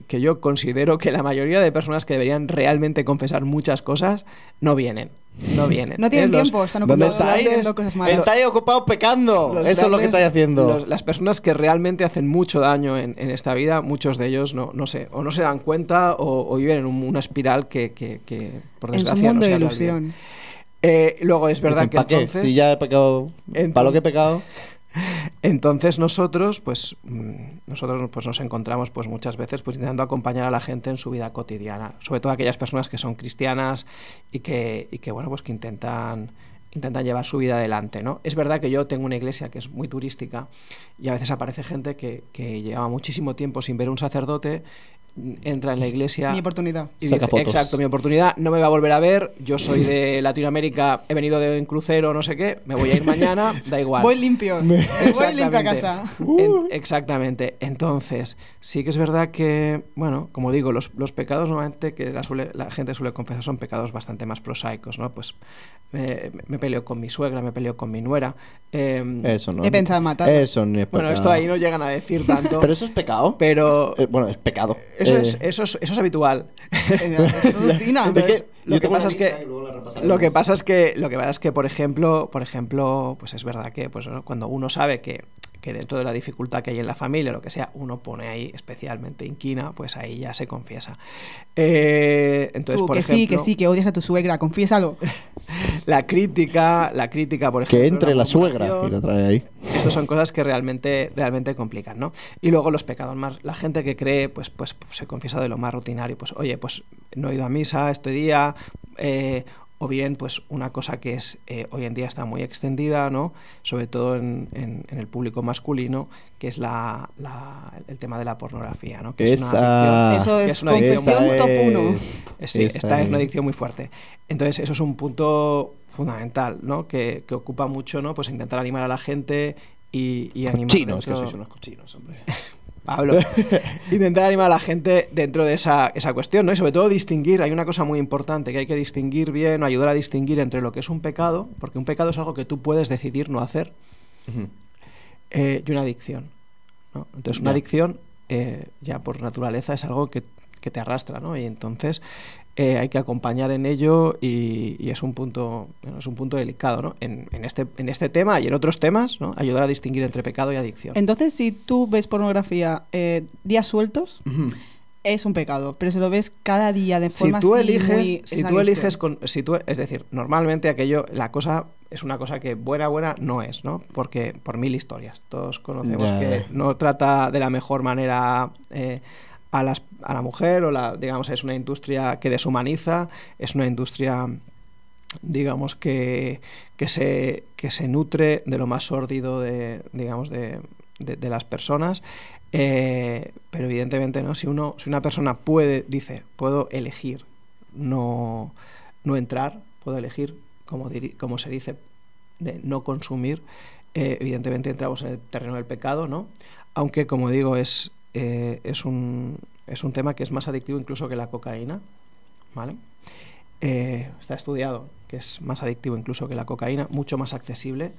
yo considero que la mayoría de personas que deberían realmente confesar muchas cosas no vienen. No tienen tiempo, están ¿Dónde ocupados estáis? haciendo cosas malas. Estáis ocupados pecando. Los Eso es lo que grandes- estáis haciendo. Las personas que realmente hacen mucho daño en esta vida, muchos de ellos no sé, o no se dan cuenta o viven en una espiral que por En su desgracia no mundo se de habla ilusión. bien. Luego es verdad Dicen, que ¿pa' qué? entonces... Si ya he pecado... ¿Para lo que he pecado? Entonces nosotros nos encontramos pues muchas veces pues intentando acompañar a la gente en su vida cotidiana, sobre todo aquellas personas que son cristianas y que bueno, pues que intentan llevar su vida adelante, ¿no? Es verdad que yo tengo una iglesia que es muy turística y a veces aparece gente que lleva muchísimo tiempo sin ver un sacerdote, entra en la iglesia Mi oportunidad. y Saca dice, fotos. exacto, mi oportunidad, no me va a volver a ver, yo soy de Latinoamérica, he venido de un crucero, no sé qué, me voy a ir mañana, da igual. Voy limpio. Voy limpio a Exactamente. casa. Exactamente. Entonces, sí que es verdad que, bueno, como digo, los pecados normalmente que la gente suele confesar son pecados bastante más prosaicos, ¿no? Pues me peleo con mi suegra, me peleo con mi nuera. Eso no. He pensado en matarlo. Eso no es pecado. Bueno, esto ahí no llegan a decir tanto. ¿Pero eso es pecado? pero Bueno, es pecado. eso es habitual. Es rutina. ¿De qué? Lo Yo que tengo pasa una es que lista y luego la repasaremos. Lo que pasa es que, por ejemplo, pues es verdad que pues, ¿no? Cuando uno sabe que dentro de la dificultad que hay en la familia, lo que sea, uno pone ahí especialmente inquina, pues ahí ya se confiesa. Entonces, Tú, por que ejemplo, que odias a tu suegra, confiésalo. la crítica, por ejemplo, Que entre la suegra murmuración, y la trae ahí. estas son cosas que realmente complican, ¿no? Y luego los pecados más, la gente que cree, pues se confiesa de lo más rutinario, pues oye, pues no he ido a misa este día, o bien pues una cosa que es hoy en día está muy extendida, ¿no? Sobre todo en el público masculino, que es el tema de la pornografía, ¿no? Que es una adicción. Eso que es una adicción confesión top 1. Sí, esta es una adicción muy fuerte. Entonces eso es un punto fundamental, ¿no? Que ocupa mucho, ¿no? Pues intentar animar a la gente y animar Cochinos, que sois unos cochinos, hombre. Pablo, intentar animar a la gente dentro de esa cuestión, ¿no? Y sobre todo distinguir, hay una cosa muy importante que hay que distinguir bien, o ayudar a distinguir entre lo que es un pecado, porque un pecado es algo que tú puedes decidir no hacer, y una adicción, ¿no? Entonces una adicción ya por naturaleza es algo que te arrastra, ¿no? Y entonces hay que acompañar en ello y es un punto delicado, ¿no? En este tema y en otros temas, ¿no? Ayudar a distinguir entre pecado y adicción. Entonces, si tú ves pornografía días sueltos, es un pecado, pero si lo ves cada día de forma es decir, normalmente la cosa es una cosa que buena no es, ¿no? Porque por mil historias, todos conocemos que no trata de la mejor manera a la mujer, digamos, es una industria que deshumaniza, es una industria, digamos, que se nutre de lo más sórdido de las personas, pero evidentemente, ¿no? Si una persona puedo elegir no entrar, puedo elegir, como se dice, de no consumir, evidentemente entramos en el terreno del pecado, ¿no? Aunque, como digo, es un tema que es más adictivo incluso que la cocaína, ¿vale? Está estudiado que es más adictivo incluso que la cocaína, mucho más accesible,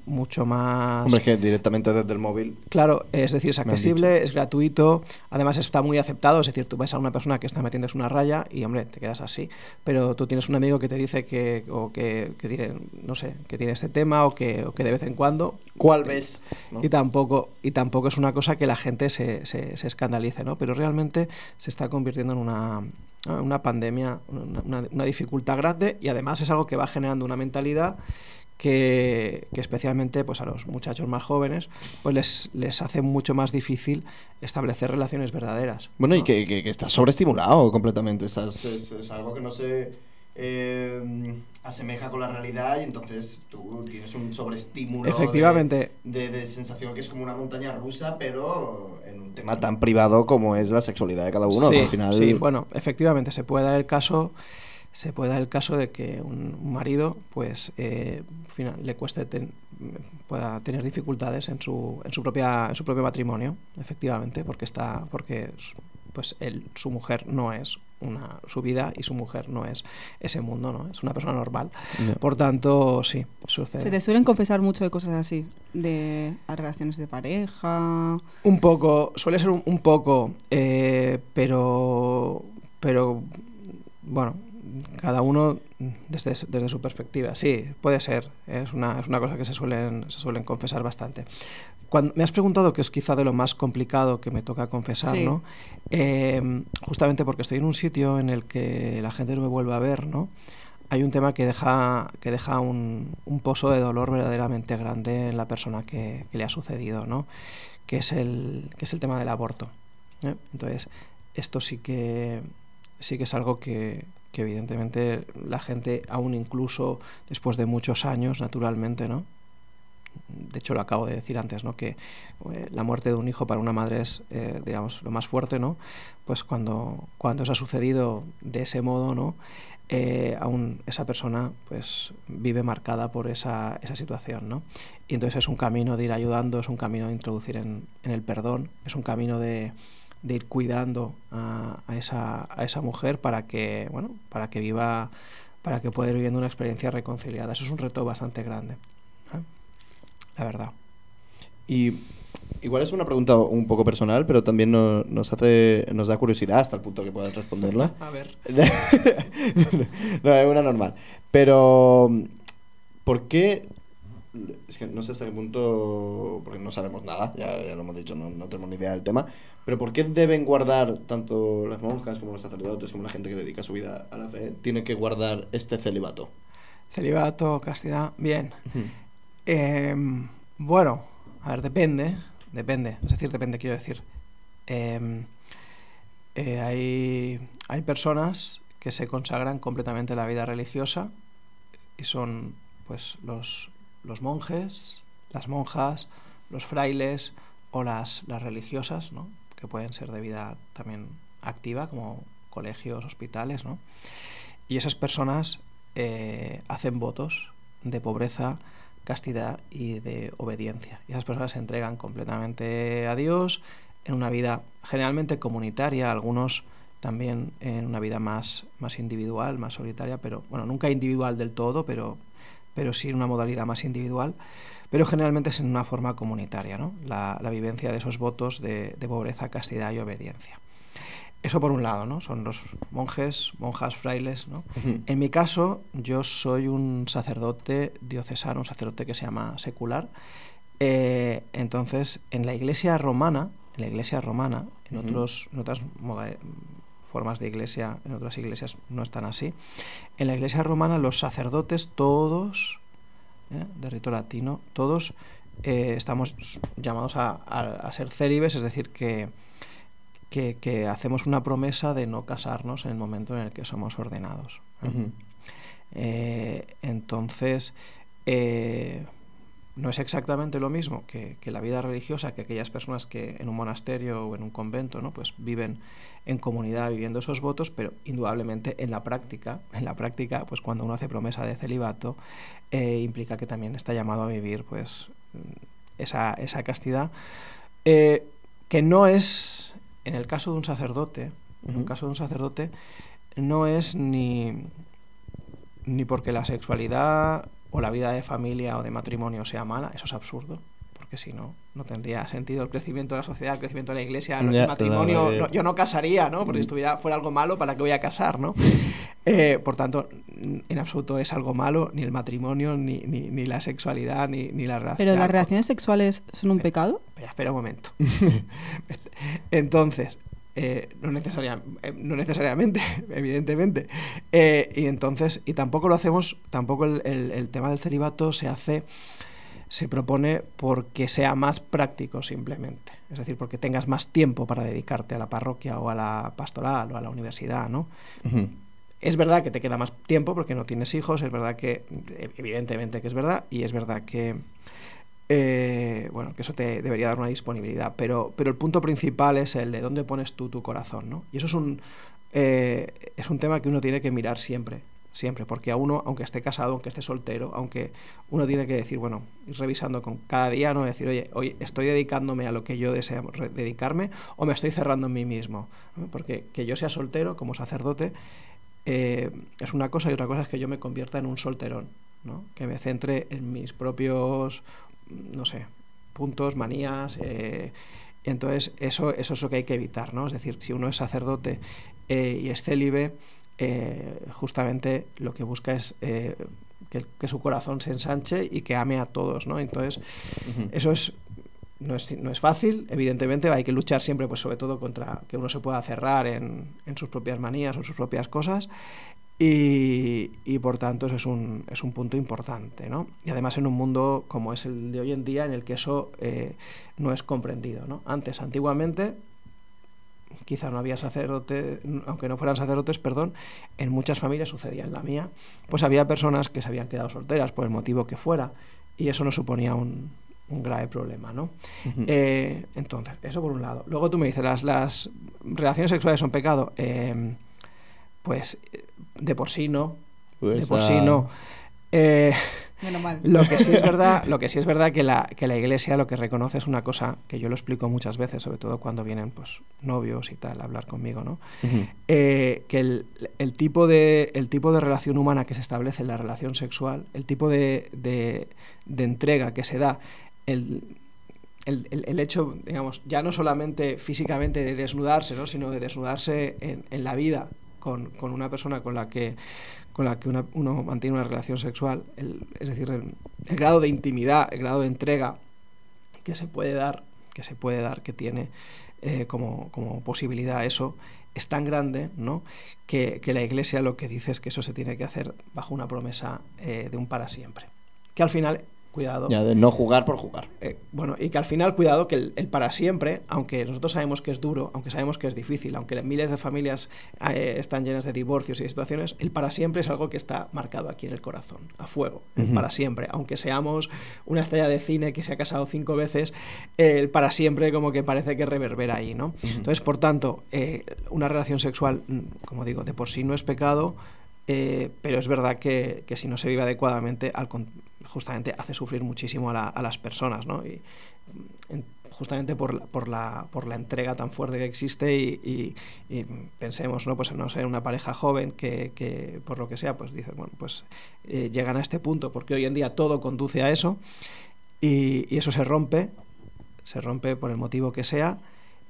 mucho más... Hombre, es que directamente desde el móvil... Claro, es decir, es accesible, es gratuito, además está muy aceptado, es decir, tú ves a una persona que está metiéndose una raya y, hombre, te quedas así, pero tú tienes un amigo que te dice que tiene, no sé, que tiene este tema o que de vez en cuando... ¿Cuál ves? ¿No? Y tampoco es una cosa que la gente se escandalice, ¿no? Pero realmente se está convirtiendo en una pandemia, una dificultad grande, y además es algo que va generando una mentalidad que especialmente pues a los muchachos más jóvenes pues les hace mucho más difícil establecer relaciones verdaderas, bueno, ¿no? Y ¿no? que estás sobreestimulado completamente. Es algo que no se asemeja con la realidad, y entonces tú tienes un sobreestímulo efectivamente de sensación que es como una montaña rusa, pero en un tema tan privado como es la sexualidad de cada uno. Sí, al final... sí, bueno, efectivamente se puede dar el caso de que un marido pues le cueste pueda tener dificultades en su propio matrimonio, efectivamente, porque pues su mujer no es su vida, y su mujer no es ese mundo, ¿no? Es una persona normal. No. Por tanto, sí, sucede. ¿Se te suelen confesar mucho de cosas así? ¿De relaciones de pareja? Un poco, suele ser un poco, pero bueno, cada uno desde su perspectiva. Sí, puede ser. Es una cosa que se suelen confesar bastante. Cuando me has preguntado qué es quizá de lo más complicado que me toca confesar, sí, ¿no? Justamente porque estoy en un sitio en el que la gente no me vuelve a ver, ¿no? Hay un tema que deja un pozo de dolor verdaderamente grande en la persona que le ha sucedido, ¿no? Que es el tema del aborto, ¿eh? Entonces, esto sí que es algo que evidentemente la gente, aún incluso después de muchos años, naturalmente, ¿no? De hecho, lo acabo de decir antes, ¿no? Que la muerte de un hijo para una madre es, digamos, lo más fuerte, ¿no? Pues cuando eso ha sucedido de ese modo, ¿no? Aún esa persona pues vive marcada por esa situación, ¿no? Y entonces es un camino de ir ayudando, es un camino de introducir en el perdón, es un camino de ir cuidando a esa mujer para que viva, para que pueda ir viviendo una experiencia reconciliada. Eso es un reto bastante grande, ¿eh? La verdad. Y igual es una pregunta un poco personal, pero también nos da curiosidad hasta el punto que puedas responderla. A ver. No, es una normal. Pero, ¿por qué? Es que no sé hasta qué punto, porque no sabemos nada, ya lo hemos dicho, no tenemos ni idea del tema, pero ¿por qué deben guardar, tanto las monjas como los sacerdotes, como la gente que dedica su vida a la fe, tiene que guardar este celibato? Celibato, castidad, bien. Bueno, a ver, depende, es decir, quiero decir. Hay personas que se consagran completamente a la vida religiosa, y son pues los monjes, las monjas, los frailes o las religiosas, ¿no? Que pueden ser de vida también activa, como colegios, hospitales, ¿no? Y esas personas hacen votos de pobreza, castidad y de obediencia. Y esas personas se entregan completamente a Dios en una vida generalmente comunitaria, algunos también en una vida más individual, más solitaria, pero bueno, nunca individual del todo, pero sí en una modalidad más individual, pero generalmente es en una forma comunitaria, ¿no? La vivencia de esos votos de pobreza, castidad y obediencia. Eso por un lado, ¿no? Son los monjes, monjas, frailes, ¿no? Ujú. En mi caso, yo soy un sacerdote diocesano, un sacerdote que se llama secular. Entonces, en la iglesia romana, en otras formas de iglesia, en otras iglesias no están así. En la iglesia romana los sacerdotes todos, de rito latino, todos estamos llamados a ser célibes, es decir, que hacemos una promesa de no casarnos en el momento en el que somos ordenados. Ujú. Entonces, no es exactamente lo mismo que la vida religiosa, que aquellas personas que en un monasterio o en un convento, ¿no? Pues viven en comunidad viviendo esos votos, pero indudablemente en la práctica, pues cuando uno hace promesa de celibato, implica que también está llamado a vivir pues esa castidad, que no es, en el caso de un sacerdote, no es ni porque la sexualidad o la vida de familia o de matrimonio sea mala, eso es absurdo, porque si no, no tendría sentido el crecimiento de la sociedad, el crecimiento de la iglesia, el matrimonio, yo no casaría, ¿no? Porque si fuera algo malo, ¿para qué voy a casar, no? Por tanto, en absoluto es algo malo, ni el matrimonio, ni la sexualidad, ni la relación. ¿Pero las relaciones sexuales son un pecado? Espera un momento. Entonces, no necesariamente, evidentemente. Y tampoco lo hacemos, tampoco el tema del celibato se propone porque sea más práctico simplemente. Es decir, porque tengas más tiempo para dedicarte a la parroquia o a la pastoral o a la universidad, ¿no? Ujú. Es verdad que te queda más tiempo porque no tienes hijos, es verdad que, evidentemente que es verdad, y es verdad que que eso te debería dar una disponibilidad, pero el punto principal es el de dónde pones tú tu corazón, ¿no? Y eso es un tema que uno tiene que mirar siempre, porque a uno, aunque esté casado, aunque esté soltero, aunque uno tiene que decir, bueno, ir revisando con cada día, ¿no? Decir, oye, hoy estoy dedicándome a lo que yo deseo dedicarme o me estoy cerrando en mí mismo, ¿no? Porque que yo sea soltero como sacerdote es una cosa, y otra cosa es que yo me convierta en un solterón, ¿no? Que me centre en mis propios, no sé, puntos, manías, entonces eso es lo que hay que evitar, ¿no? Es decir, si uno es sacerdote y es célibe, justamente lo que busca es que su corazón se ensanche y que ame a todos, ¿no? Entonces, eso no es fácil, evidentemente hay que luchar siempre, pues sobre todo contra que uno se pueda cerrar en sus propias manías o en sus propias cosas, y por tanto eso es un punto importante, ¿no? Y además en un mundo como es el de hoy en día, en el que eso no es comprendido, ¿no? Antiguamente, quizá no había sacerdotes, aunque no fueran sacerdotes, en muchas familias sucedía, en la mía, pues había personas que se habían quedado solteras por el motivo que fuera, y eso no suponía un grave problema, ¿no? Ujú. Entonces, eso por un lado. Luego tú me dices, ¿las relaciones sexuales son pecado? Pues de por sí no. Pues, De por sí no. Menos mal. Lo que sí es verdad que la Iglesia lo que reconoce es una cosa que yo lo explico muchas veces, sobre todo cuando vienen pues novios y tal a hablar conmigo, ¿no? Ujú. Que el tipo de relación humana que se establece en la relación sexual, el tipo de entrega que se da, el hecho, digamos, ya no solamente físicamente de desnudarse, ¿no? Sino de desnudarse en la vida con una persona con la que uno mantiene una relación sexual, es decir, el grado de intimidad, el grado de entrega que se puede dar, que tiene como posibilidad eso, es tan grande, ¿no? que la Iglesia lo que dice es que eso se tiene que hacer bajo una promesa de un para siempre. Que al final, cuidado. Ya, de no jugar por jugar. Bueno, y que al final, cuidado, que el para siempre, aunque nosotros sabemos que es duro, aunque sabemos que es difícil, aunque miles de familias están llenas de divorcios y de situaciones, el para siempre es algo que está marcado aquí en el corazón, a fuego, el para siempre. Aunque seamos una estrella de cine que se ha casado 5 veces, el para siempre como que parece que reverbera ahí, ¿no? Entonces, por tanto, una relación sexual, como digo, de por sí no es pecado, pero es verdad que si no se vive adecuadamente, justamente hace sufrir muchísimo a las personas, ¿no? Y justamente por la entrega tan fuerte que existe y pensemos, ¿no? Pues no sé, una pareja joven que por lo que sea, pues dice, bueno, pues llegan a este punto, porque hoy en día todo conduce a eso, y eso se rompe por el motivo que sea,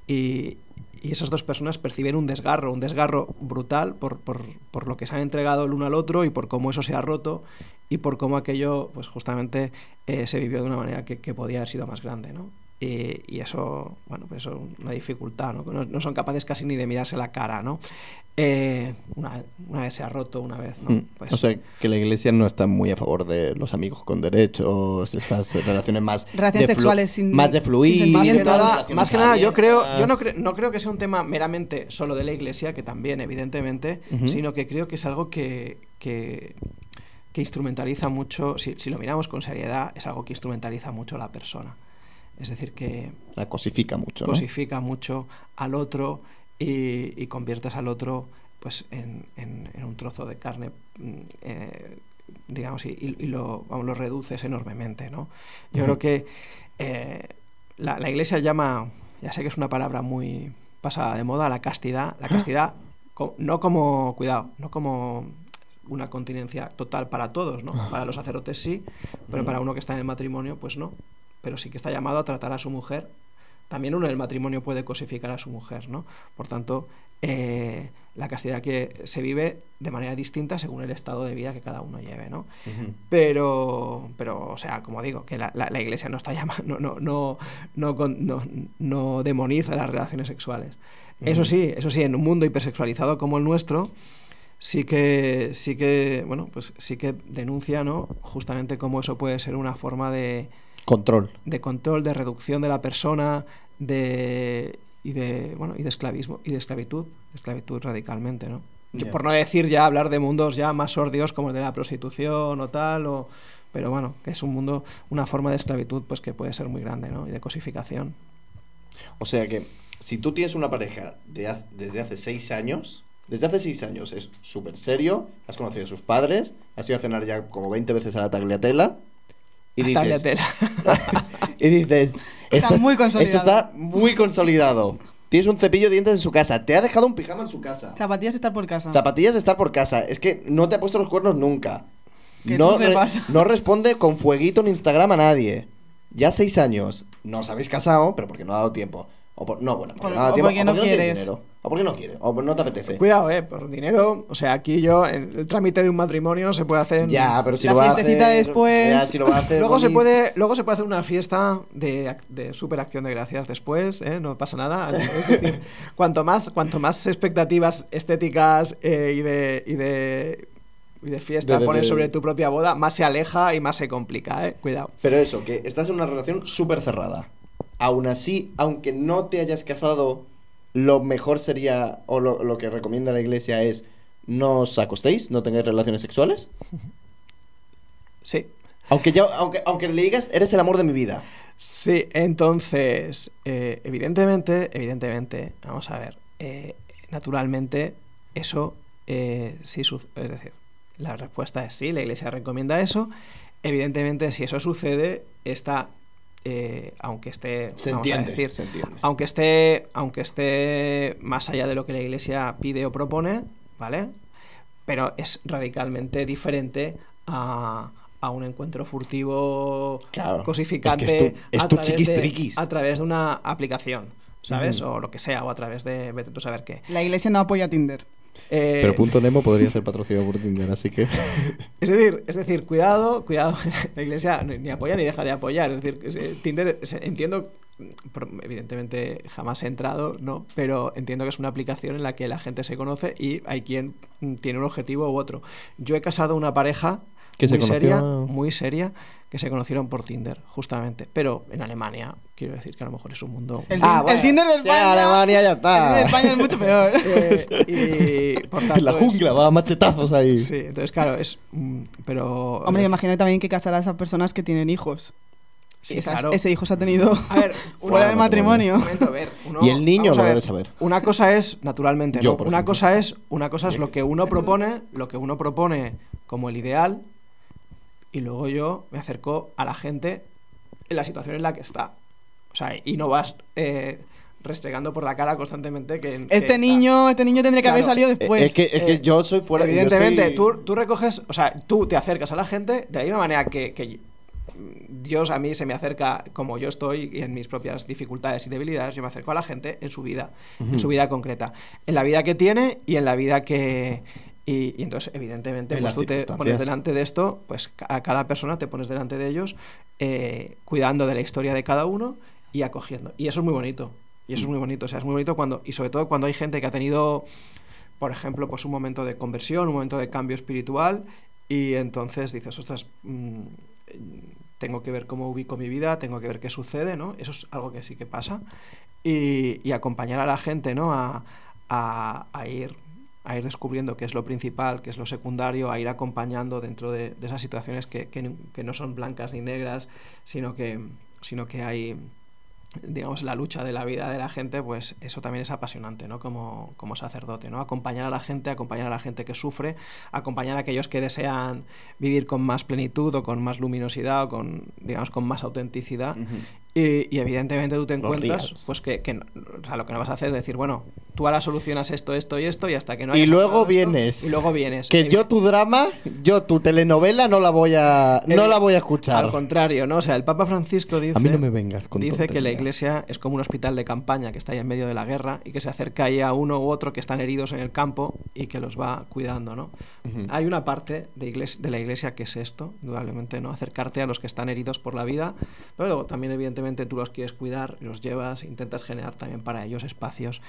y esas dos personas perciben un desgarro brutal por lo que se han entregado el uno al otro y por cómo eso se ha roto y por cómo aquello, pues justamente se vivió de una manera que podía haber sido más grande, ¿no? Y eso, bueno, pues eso es una dificultad, ¿no? No son capaces casi ni de mirarse la cara, ¿no? Una vez se ha roto, una vez, ¿no? Pues, o sea, que la Iglesia no está muy a favor de los amigos con derechos, estas relaciones más relaciones sexuales sin, más de fluir, más que nada, yo no creo que sea un tema meramente solo de la Iglesia, que también, evidentemente, sino que creo que es algo que instrumentaliza mucho, si lo miramos con seriedad, es algo que instrumentaliza mucho a la persona. Es decir, que la cosifica mucho, ¿no? Cosifica mucho al otro y conviertes al otro pues en un trozo de carne, digamos, y lo reduces enormemente, ¿no? Yo creo que la Iglesia llama, ya sé que es una palabra muy pasada de moda, la castidad no como, cuidado, no como una continencia total para todos, ¿no? Para los sacerdotes sí, pero para uno que está en el matrimonio, pues no. Pero sí que está llamado a tratar a su mujer. También uno en el matrimonio puede cosificar a su mujer, ¿no? Por tanto, la castidad que se vive de manera distinta según el estado de vida que cada uno lleve, ¿no? Pero, o sea, como digo, que la Iglesia no está no demoniza las relaciones sexuales. Eso sí, en un mundo hipersexualizado como el nuestro, sí que bueno, pues sí que denuncia, ¿no? Justamente cómo eso puede ser una forma de control, de reducción de la persona, y de esclavismo y de esclavitud radicalmente, ¿no? Yeah. Por no decir ya hablar de mundos ya más sórdidos como el de la prostitución o tal, pero bueno, que es un mundo, una forma de esclavitud pues que puede ser muy grande, ¿no? Y de cosificación. O sea que si tú tienes una pareja desde hace 6 años, es súper serio, has conocido a sus padres, has ido a cenar ya como 20 veces a la Tagliatella. Y dices, está muy consolidado. Esto está muy consolidado. Tienes un cepillo de dientes en su casa. Te ha dejado un pijama en su casa. Zapatillas de estar por casa. Es que no te ha puesto los cuernos nunca. Que no responde con fueguito en Instagram a nadie. Ya 6 años. No os habéis casado, pero porque no ha dado tiempo. Porque no ha dado tiempo. Porque no quieres. Dinero. O porque no quiere. O porque no te apetece. Cuidado, por dinero. O sea, aquí el trámite de un matrimonio se puede hacer en... Ya, pero si la lo va a hacer... después... Ya, si lo va a hacer... luego se puede hacer una fiesta de super acción de gracias después, no pasa nada. Es decir, cuanto más expectativas estéticas y de fiesta pones sobre tu propia boda, más se aleja y más se complica, cuidado. Pero eso, que estás en una relación súper cerrada. Aún así, aunque no te hayas casado, lo mejor sería, o lo que recomienda la Iglesia es, no os acostéis, no tengáis relaciones sexuales. Sí. Aunque le digas, eres el amor de mi vida. Sí, entonces, evidentemente, vamos a ver, naturalmente, eso sí sucede, es decir, la respuesta es sí, la Iglesia recomienda eso. Evidentemente, si eso sucede, aunque esté, aunque esté más allá de lo que la Iglesia pide o propone, ¿vale? Pero es radicalmente diferente a un encuentro furtivo, claro, cosificante, es tu chiquis-triquis a través de una aplicación, ¿sabes? O lo que sea, o a través de vete tú a saber qué. La Iglesia no apoya Tinder. Pero Punto Nemo podría ser patrocinado por Tinder, así que... Es decir, cuidado, la Iglesia ni apoya ni deja de apoyar. Es decir, Tinder, entiendo, evidentemente jamás he entrado, ¿no? Pero entiendo que es una aplicación en la que la gente se conoce y hay quien tiene un objetivo u otro. Yo he casado una pareja Que se muy seria, que se conocieron por Tinder, justamente. Pero en Alemania, quiero decir que a lo mejor es un mundo... El bueno, Tinder de sí, España... Alemania ya El Tinder de está. España es mucho peor. y por tanto En la jungla, va a machetazos ahí. Sí, entonces claro, es... pero... Hombre, imagino también que casar a esas personas que tienen hijos. Sí, claro. Ese hijo se ha tenido A ver, fuera del matrimonio. Un momento, a ver, Y el niño lo debe saber. Una cosa es, naturalmente, Yo, ¿no? por Una ejemplo. cosa es lo que uno propone como el ideal, y luego yo me acerco a la gente en la situación en la que está. O sea, y no vas restregando por la cara constantemente que Este niño tendría que haber Claro, salido después. Es que yo soy fuera. Evidentemente, yo estoy- tú recoges, o sea, tú te acercas a la gente de la misma manera que Dios a mí se me acerca como yo estoy y en mis propias dificultades y debilidades. Yo me acerco a la gente en su vida, en su vida concreta, en la vida que tiene y en la vida que... Y entonces, evidentemente, En pues las tú te circunstancias. pones delante de esto, pues a cada persona te pones delante de ellos, cuidando de la historia de cada uno y acogiendo. Y eso es muy bonito. Y eso es muy bonito. O sea, es muy bonito cuando... Y sobre todo cuando hay gente que ha tenido, por ejemplo, pues un momento de conversión, un momento de cambio espiritual, y entonces dices, ostras, tengo que ver cómo ubico mi vida, tengo que ver qué sucede, ¿no? Eso es algo que sí que pasa. Y acompañar a la gente, ¿no? A ir descubriendo qué es lo principal, qué es lo secundario, a ir acompañando dentro de esas situaciones que no son blancas ni negras, sino que hay, digamos, la lucha de la vida de la gente. Pues eso también es apasionante, ¿no? Como sacerdote, ¿no? Acompañar a la gente que sufre, acompañar a aquellos que desean vivir con más plenitud o con más luminosidad o con, digamos, con más autenticidad. Y evidentemente tú te encuentras pues que o sea, lo que no vas a hacer es decir, bueno, tú ahora solucionas esto y esto, y hasta que no Y hayas luego solucionado esto, vienes. Que yo tu drama, yo tu telenovela no la voy a escuchar. Al contrario, ¿no? O sea, el Papa Francisco dice... A mí no me vengas con Dice que la tonterías. Iglesia es como un hospital de campaña que está ahí en medio de la guerra y que se acerca ahí a uno u otro que están heridos en el campo y que los va cuidando, ¿no? Hay una parte de la Iglesia que es esto, indudablemente, ¿no? Acercarte a los que están heridos por la vida, pero luego también, evidentemente, tú los quieres cuidar, los llevas, intentas generar también para ellos espacios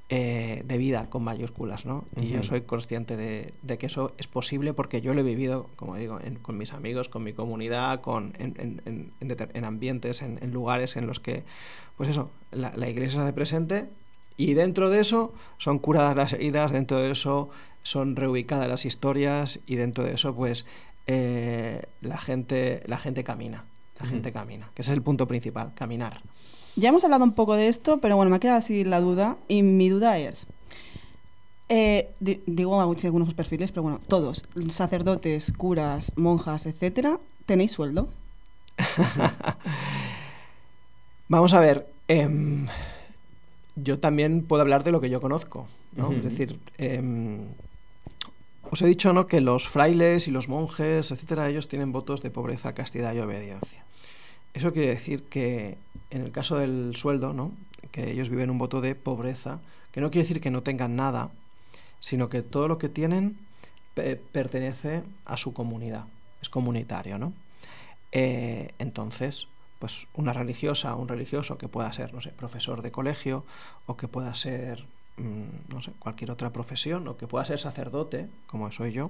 de vida con mayúsculas, ¿no? Y yo soy consciente de que eso es posible porque yo lo he vivido, como digo, con mis amigos, con mi comunidad, en ambientes, en lugares en los que, pues eso, la Iglesia se hace presente, y dentro de eso son curadas las heridas, dentro de eso son reubicadas las historias, y dentro de eso pues la gente camina. La gente camina, que ese es el punto principal, caminar. Ya hemos hablado un poco de esto, pero bueno, me ha quedado así la duda. Y mi duda es... digo algunos perfiles, pero bueno, todos, sacerdotes, curas, monjas, etcétera, ¿tenéis sueldo? Vamos a ver, yo también puedo hablar de lo que yo conozco, ¿no? Es decir, os he dicho, ¿no?, que los frailes y los monjes, etcétera, ellos tienen votos de pobreza, castidad y obediencia. Eso quiere decir que en el caso del sueldo, ¿no?, que ellos viven un voto de pobreza, que no quiere decir que no tengan nada, sino que todo lo que tienen pertenece a su comunidad, es comunitario, ¿no? Entonces, pues una religiosa, un religioso que pueda ser, no sé, profesor de colegio, o que pueda ser, no sé, cualquier otra profesión, o que pueda ser sacerdote, como soy yo,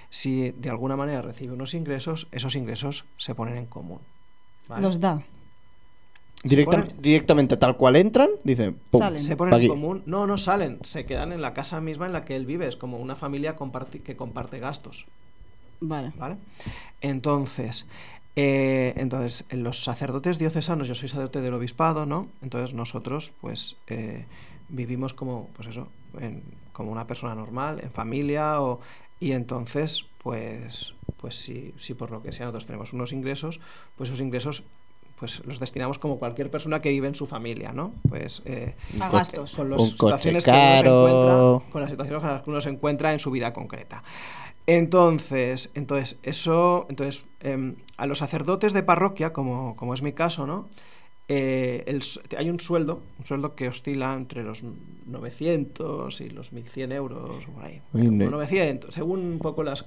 si de alguna manera recibe unos ingresos, esos ingresos se ponen en común, ¿vale? Los da. Directamente tal cual entran, dicen, ¡pum! Salen. Se ponen Aquí. en común. No salen, se quedan en la casa misma en la que él vive. Es como una familia que comparte gastos, Vale. ¿vale? Entonces, los sacerdotes diocesanos, yo soy sacerdote del obispado, ¿no? Entonces nosotros, pues, vivimos como, pues eso, como una persona normal, en familia, y entonces, pues si por lo que sea nosotros tenemos unos ingresos, pues esos ingresos pues los destinamos como cualquier persona que vive en su familia, ¿no? Pues A gastos. con las Un situaciones coche caro. con las situaciones con las que uno se encuentra en su vida concreta. Entonces a los sacerdotes de parroquia, como es mi caso, ¿no? Hay un sueldo que oscila entre los 900 y los 1.100 euros, por ahí. Bueno, 900, según un poco las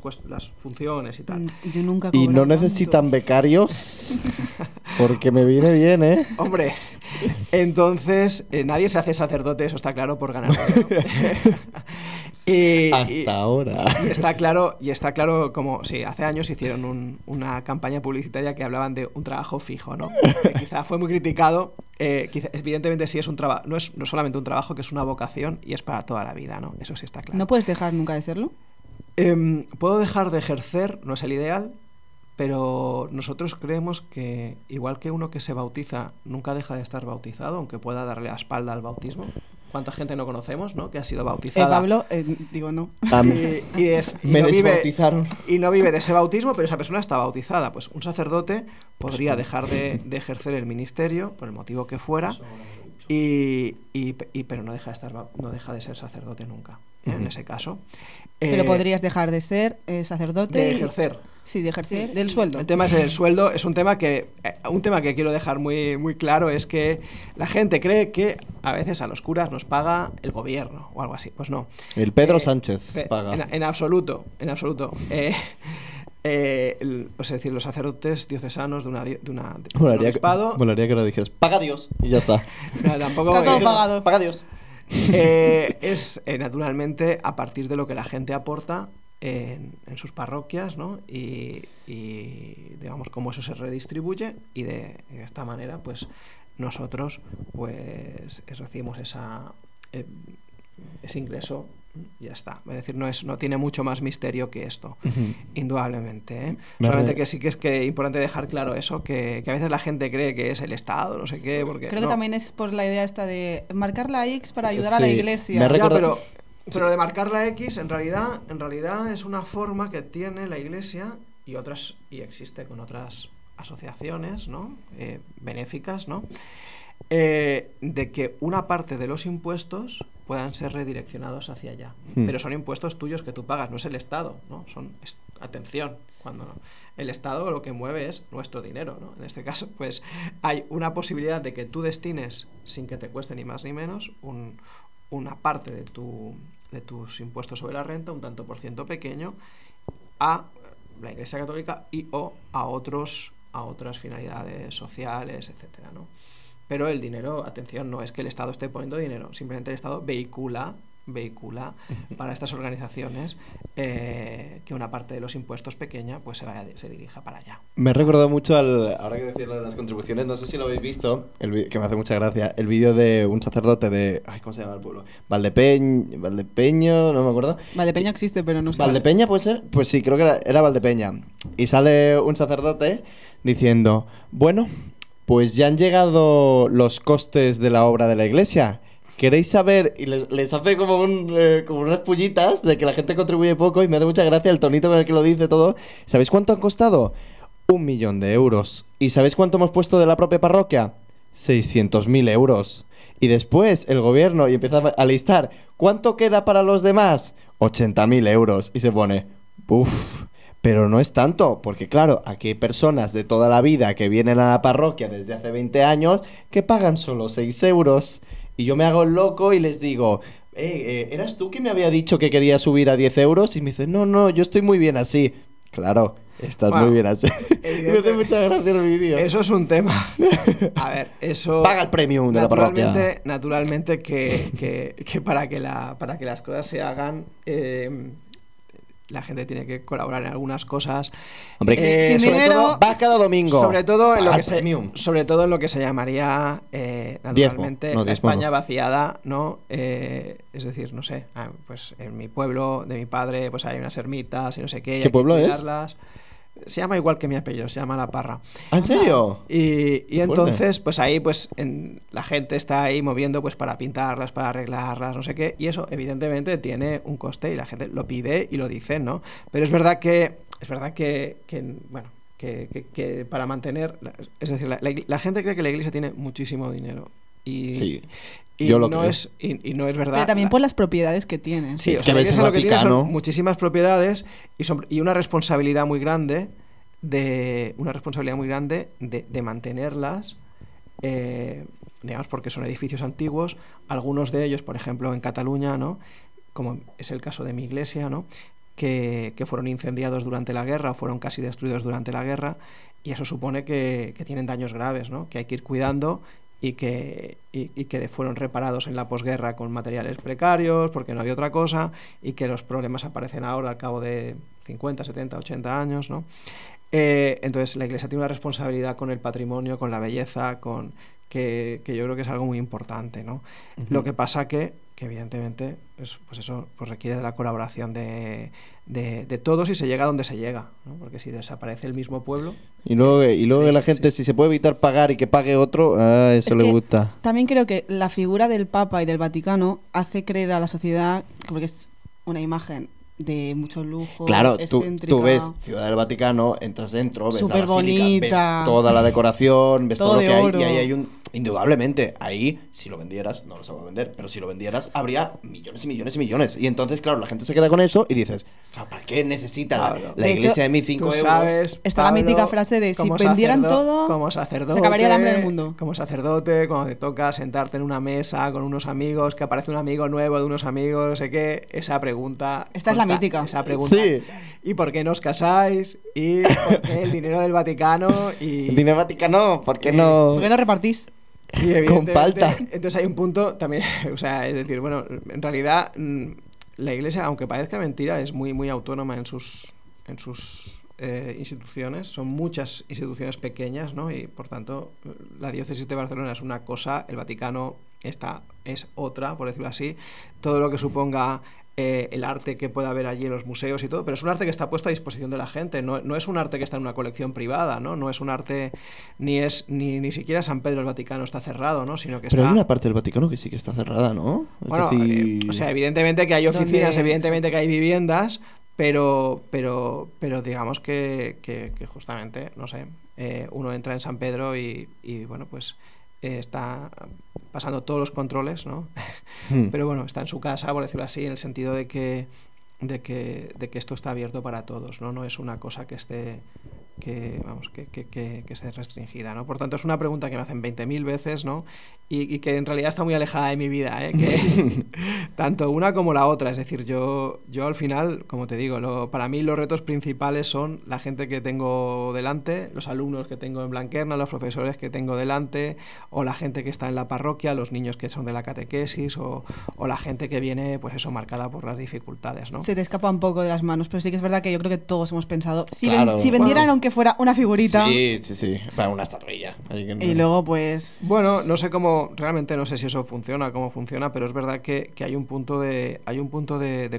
funciones y tal. Yo nunca he Y no cobrado necesitan tanto. becarios, porque me viene bien, ¿eh? Hombre, entonces nadie se hace sacerdote, eso está claro, por ganar dinero. Hasta ahora. Y está claro como, sí, hace años hicieron una campaña publicitaria que hablaban de un trabajo fijo, ¿no? Que quizá fue muy criticado. Evidentemente sí es un trabajo, no es solamente un trabajo, que es una vocación y es para toda la vida, ¿no? Eso sí está claro. ¿No puedes dejar nunca de serlo? Puedo dejar de ejercer, no es el ideal, pero nosotros creemos que igual que uno que se bautiza nunca deja de estar bautizado, aunque pueda darle la espalda al bautismo. ¿Cuánta gente no conocemos, no? Que ha sido bautizada. Pablo, digo no. Y no vive de ese bautismo, pero esa persona está bautizada. Pues un sacerdote podría dejar de ejercer el ministerio, por el motivo que fuera, pero no deja de ser sacerdote nunca, en ese caso. Pero podrías dejar de ser sacerdote. De ejercer. Sí, de ejercer. Del sueldo. El tema es el sueldo. Es un tema que quiero dejar muy, muy claro, es que la gente cree que a veces a los curas nos paga el gobierno o algo así. Pues no. El Pedro Sánchez paga. En absoluto. Es decir, los sacerdotes diocesanos de un obispado. Molaría que lo dijeras. Paga Dios. Y ya está. No, tampoco. Está todo pagado. Paga Dios. Es naturalmente a partir de lo que la gente aporta en sus parroquias, ¿no? Y digamos cómo eso se redistribuye y de esta manera pues nosotros pues recibimos ese ingreso y ya está. Es decir, no tiene mucho más misterio que esto, indudablemente, ¿eh? Solamente que sí que es importante dejar claro eso, que a veces la gente cree que es el Estado, no sé qué, porque creo que también es por la idea esta de marcar la X para ayudar a la Iglesia. Pero de marcar la X en realidad es una forma que tiene la Iglesia y existe con otras asociaciones, ¿no? Benéficas, ¿no? De que una parte de los impuestos puedan ser redireccionados hacia allá. Pero son impuestos tuyos que tú pagas, no es el Estado, ¿no? Atención, cuando el Estado lo que mueve es nuestro dinero, ¿no? En este caso, pues hay una posibilidad de que tú destines, sin que te cueste ni más ni menos, una parte de tus impuestos sobre la renta, un tanto por ciento pequeño, a la Iglesia Católica o a otras finalidades sociales, etcétera, ¿no? Pero el dinero, atención, no es que el Estado esté poniendo dinero, simplemente el Estado vehicula para estas organizaciones que una parte de los impuestos pequeña pues se dirija para allá. Me he recordado mucho ahora que decía lo de las contribuciones, no sé si lo habéis visto, que me hace mucha gracia, el vídeo de un sacerdote de... ¿cómo se llama el pueblo? Valdepeño, no me acuerdo. Valdepeña existe, pero no sé. ¿Valdepeña puede ser? Pues sí, creo que era Valdepeña. Y sale un sacerdote diciendo, bueno, pues ya han llegado los costes de la obra de la iglesia. ¿Queréis saber? Y les hace como unas pullitas de que la gente contribuye poco y me hace mucha gracia el tonito con el que lo dice todo. ¿Sabéis cuánto han costado? 1 millón de euros. ¿Y sabéis cuánto hemos puesto de la propia parroquia? 600.000 euros. Y después el gobierno y empieza a listar. ¿Cuánto queda para los demás? 80.000 euros. Y se pone, uff. Pero no es tanto, porque claro, aquí hay personas de toda la vida que vienen a la parroquia desde hace 20 años que pagan solo 6 euros. Y yo me hago el loco y les digo, ¿eras tú que me había dicho que quería subir a 10 euros? Y me dicen, no, yo estoy muy bien así. Claro, estás muy bien así. Me hace mucha gracia el vídeo. Eso es un tema. A ver, eso... Paga el premium de la parroquia. Naturalmente que para que las cosas se hagan... la gente tiene que colaborar en algunas cosas. Hombre, sin dinero va cada domingo. Sobre todo en lo que se llamaría naturalmente la España vaciada, ¿no? Es decir, no sé, pues en mi pueblo de mi padre pues hay unas ermitas y no sé qué. ¿Qué pueblo es? Se llama igual que mi apellido, se llama La Parra. ¿En serio? Y entonces, pues ahí pues la gente está ahí moviendo pues para pintarlas, para arreglarlas, no sé qué, y eso evidentemente tiene un coste y la gente lo pide y lo dice, ¿no? Pero es verdad que bueno, que para mantener, es decir, la gente cree que la iglesia tiene muchísimo dinero y sí. Y no es verdad. Pero también por las propiedades que tiene. Sí, o sea, la iglesia lo que tiene son muchísimas propiedades y una responsabilidad muy grande de mantenerlas, digamos, porque son edificios antiguos. Algunos de ellos, por ejemplo, en Cataluña, ¿no? Como es el caso de mi iglesia, ¿no? Que fueron incendiados durante la guerra o fueron casi destruidos durante la guerra, y eso supone que tienen daños graves, ¿no? Que hay que ir cuidando y que fueron reparados en la posguerra con materiales precarios, porque no había otra cosa, y que los problemas aparecen ahora al cabo de 50, 70, 80 años, ¿no? Entonces la Iglesia tiene una responsabilidad con el patrimonio, con la belleza, que yo creo que es algo muy importante, ¿no? Lo que pasa que evidentemente pues eso pues requiere de la colaboración de todos y se llega a donde se llega, ¿no? Porque si desaparece el mismo pueblo... Y luego de la gente, si se puede evitar pagar y que pague otro, eso le gusta. También creo que la figura del Papa y del Vaticano hace creer a la sociedad, porque es una imagen de mucho lujo, claro, excéntrica. tú ves Ciudad del Vaticano, entras dentro, ves Súper la basílica, bonita, ves toda la decoración, ves todo lo que hay, oro. y ahí hay indudablemente, ahí, si lo vendieras, no lo se va a vender, pero si lo vendieras, habría millones y millones y millones. Y entonces, claro, la gente se queda con eso y dices, ¿para qué necesita la iglesia de 1.5 euros? Sabes, está Pablo, la mítica frase de si vendieran todo, como sacerdote, se acabaría el hambre del mundo. Como sacerdote, cuando te toca sentarte en una mesa con unos amigos, que aparece un amigo nuevo de unos amigos, no sé qué, esa pregunta... Esta es la mítica. Esa pregunta. Sí. ¿Y por qué no os casáis? ¿Y por qué el dinero del Vaticano? El dinero del Vaticano, ¿por qué no? ¿Por qué no repartís? Y con palta. Entonces hay un punto también, o sea, es decir, bueno, en realidad la Iglesia, aunque parezca mentira, es muy, muy autónoma en sus instituciones. Son muchas instituciones pequeñas, ¿no? Y por tanto, la diócesis de Barcelona es una cosa, el Vaticano esta es otra, por decirlo así. Todo lo que suponga el arte que pueda haber allí en los museos y todo, pero es un arte que está puesto a disposición de la gente, no es un arte que está en una colección privada, no es un arte, ni siquiera San Pedro el Vaticano está cerrado, ¿no? Sino que pero está... hay una parte del Vaticano que sí que está cerrada, ¿no? Bueno, o sea, evidentemente que hay oficinas, evidentemente que hay viviendas, pero digamos que justamente, no sé, uno entra en San Pedro y bueno, pues está pasando todos los controles, ¿no? Pero bueno, está en su casa, por decirlo así, en el sentido de que esto está abierto para todos, ¿no? No es una cosa que esté que esté restringida, ¿no? Por tanto, es una pregunta que me hacen 20.000 veces, ¿no? Y que en realidad está muy alejada de mi vida, ¿eh? Que tanto una como la otra. Es decir, yo al final, como te digo, para mí los retos principales son la gente que tengo delante, los alumnos que tengo en Blanquerna, los profesores que tengo delante, o la gente que está en la parroquia, los niños que son de la catequesis, o la gente que viene, pues eso, marcada por las dificultades, ¿no? Se te escapa un poco de las manos, pero sí que es verdad que yo creo que todos hemos pensado, si Claro. vendieran aunque fuera una figurita... Sí, para una estatuilla. Y luego, pues... Bueno, no sé cómo, realmente no sé si eso funciona, cómo funciona, pero es verdad que hay un punto de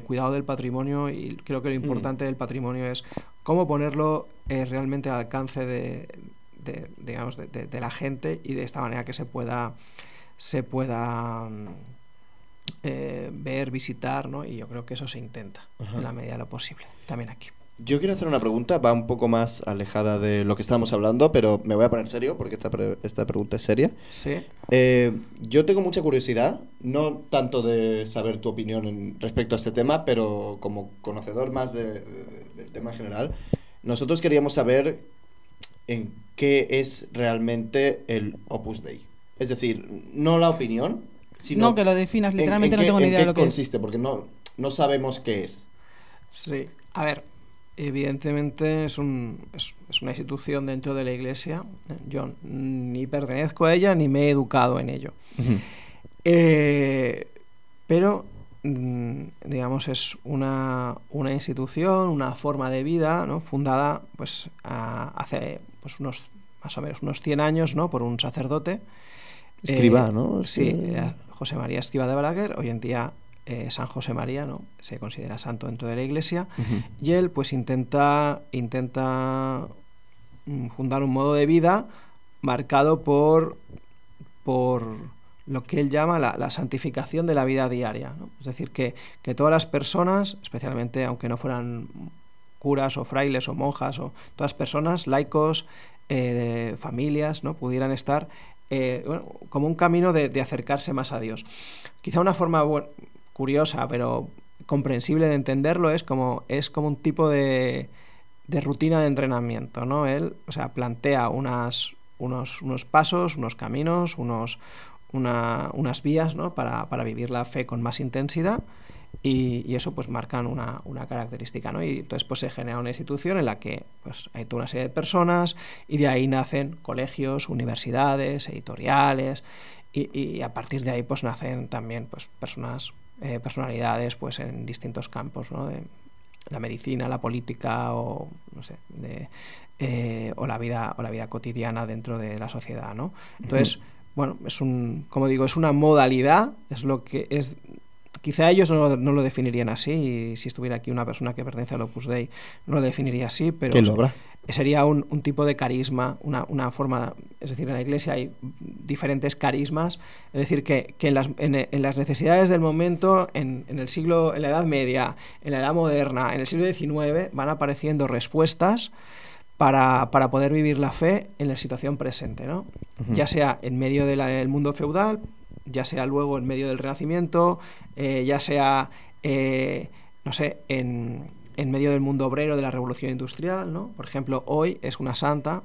cuidado del patrimonio, y creo que lo importante del patrimonio es cómo ponerlo realmente al alcance de la gente, y de esta manera que se pueda ver, visitar, ¿no? Y yo creo que eso se intenta en la medida de lo posible, también aquí. Yo quiero hacer una pregunta, va un poco más alejada de lo que estábamos hablando, pero me voy a poner serio porque esta pregunta es seria. Sí. Yo tengo mucha curiosidad, no tanto de saber tu opinión respecto a este tema, pero como conocedor más del tema en general, nosotros queríamos saber en qué es realmente el Opus Dei. Es decir, no la opinión, sino... No, que lo definas, literalmente no tengo ni idea de lo que consiste, porque no sabemos qué es. Sí, a ver, evidentemente es una institución dentro de la Iglesia. Yo ni pertenezco a ella ni me he educado en ello. Pero, digamos, es una institución, una forma de vida, ¿no? Fundada pues hace pues más o menos unos 100 años, ¿no? Por un sacerdote. Escribá, ¿no? Sí, José María Escrivá de Balaguer. Hoy en día San José María, ¿no? Se considera santo dentro de la Iglesia. Y él pues intenta fundar un modo de vida marcado por lo que él llama la santificación de la vida diaria, ¿no? Es decir, que todas las personas, especialmente aunque no fueran curas o frailes o monjas, o todas personas, laicos, familias, ¿no? Pudieran estar como un camino de acercarse más a Dios. Quizá una forma curiosa pero comprensible de entenderlo es como un tipo de rutina de entrenamiento, ¿no? Él, o sea, plantea unos pasos, unos caminos, unas vías, ¿no? para vivir la fe con más intensidad, y eso pues marcan una característica, ¿no? Y entonces pues se genera una institución en la que pues hay toda una serie de personas y de ahí nacen colegios, universidades, editoriales y a partir de ahí pues nacen también pues personalidades pues en distintos campos, ¿no? De la medicina, la política o no sé, o la vida cotidiana dentro de la sociedad, ¿no? Entonces, bueno, como digo, es una modalidad, es lo que es. Quizá ellos no lo definirían así, y si estuviera aquí una persona que pertenece al Opus Dei no lo definiría así, pero ¿Quién lo habrá? sería un tipo de carisma, una forma, es decir, en la Iglesia hay diferentes carismas, es decir, que en las necesidades del momento, en el siglo, en la Edad Media, en la Edad Moderna, en el siglo XIX, van apareciendo respuestas para poder vivir la fe en la situación presente, ¿no? Ya sea en medio del mundo feudal, ya sea luego en medio del Renacimiento, ya sea, no sé, en medio del mundo obrero de la Revolución Industrial, ¿no? Por ejemplo, hoy es una santa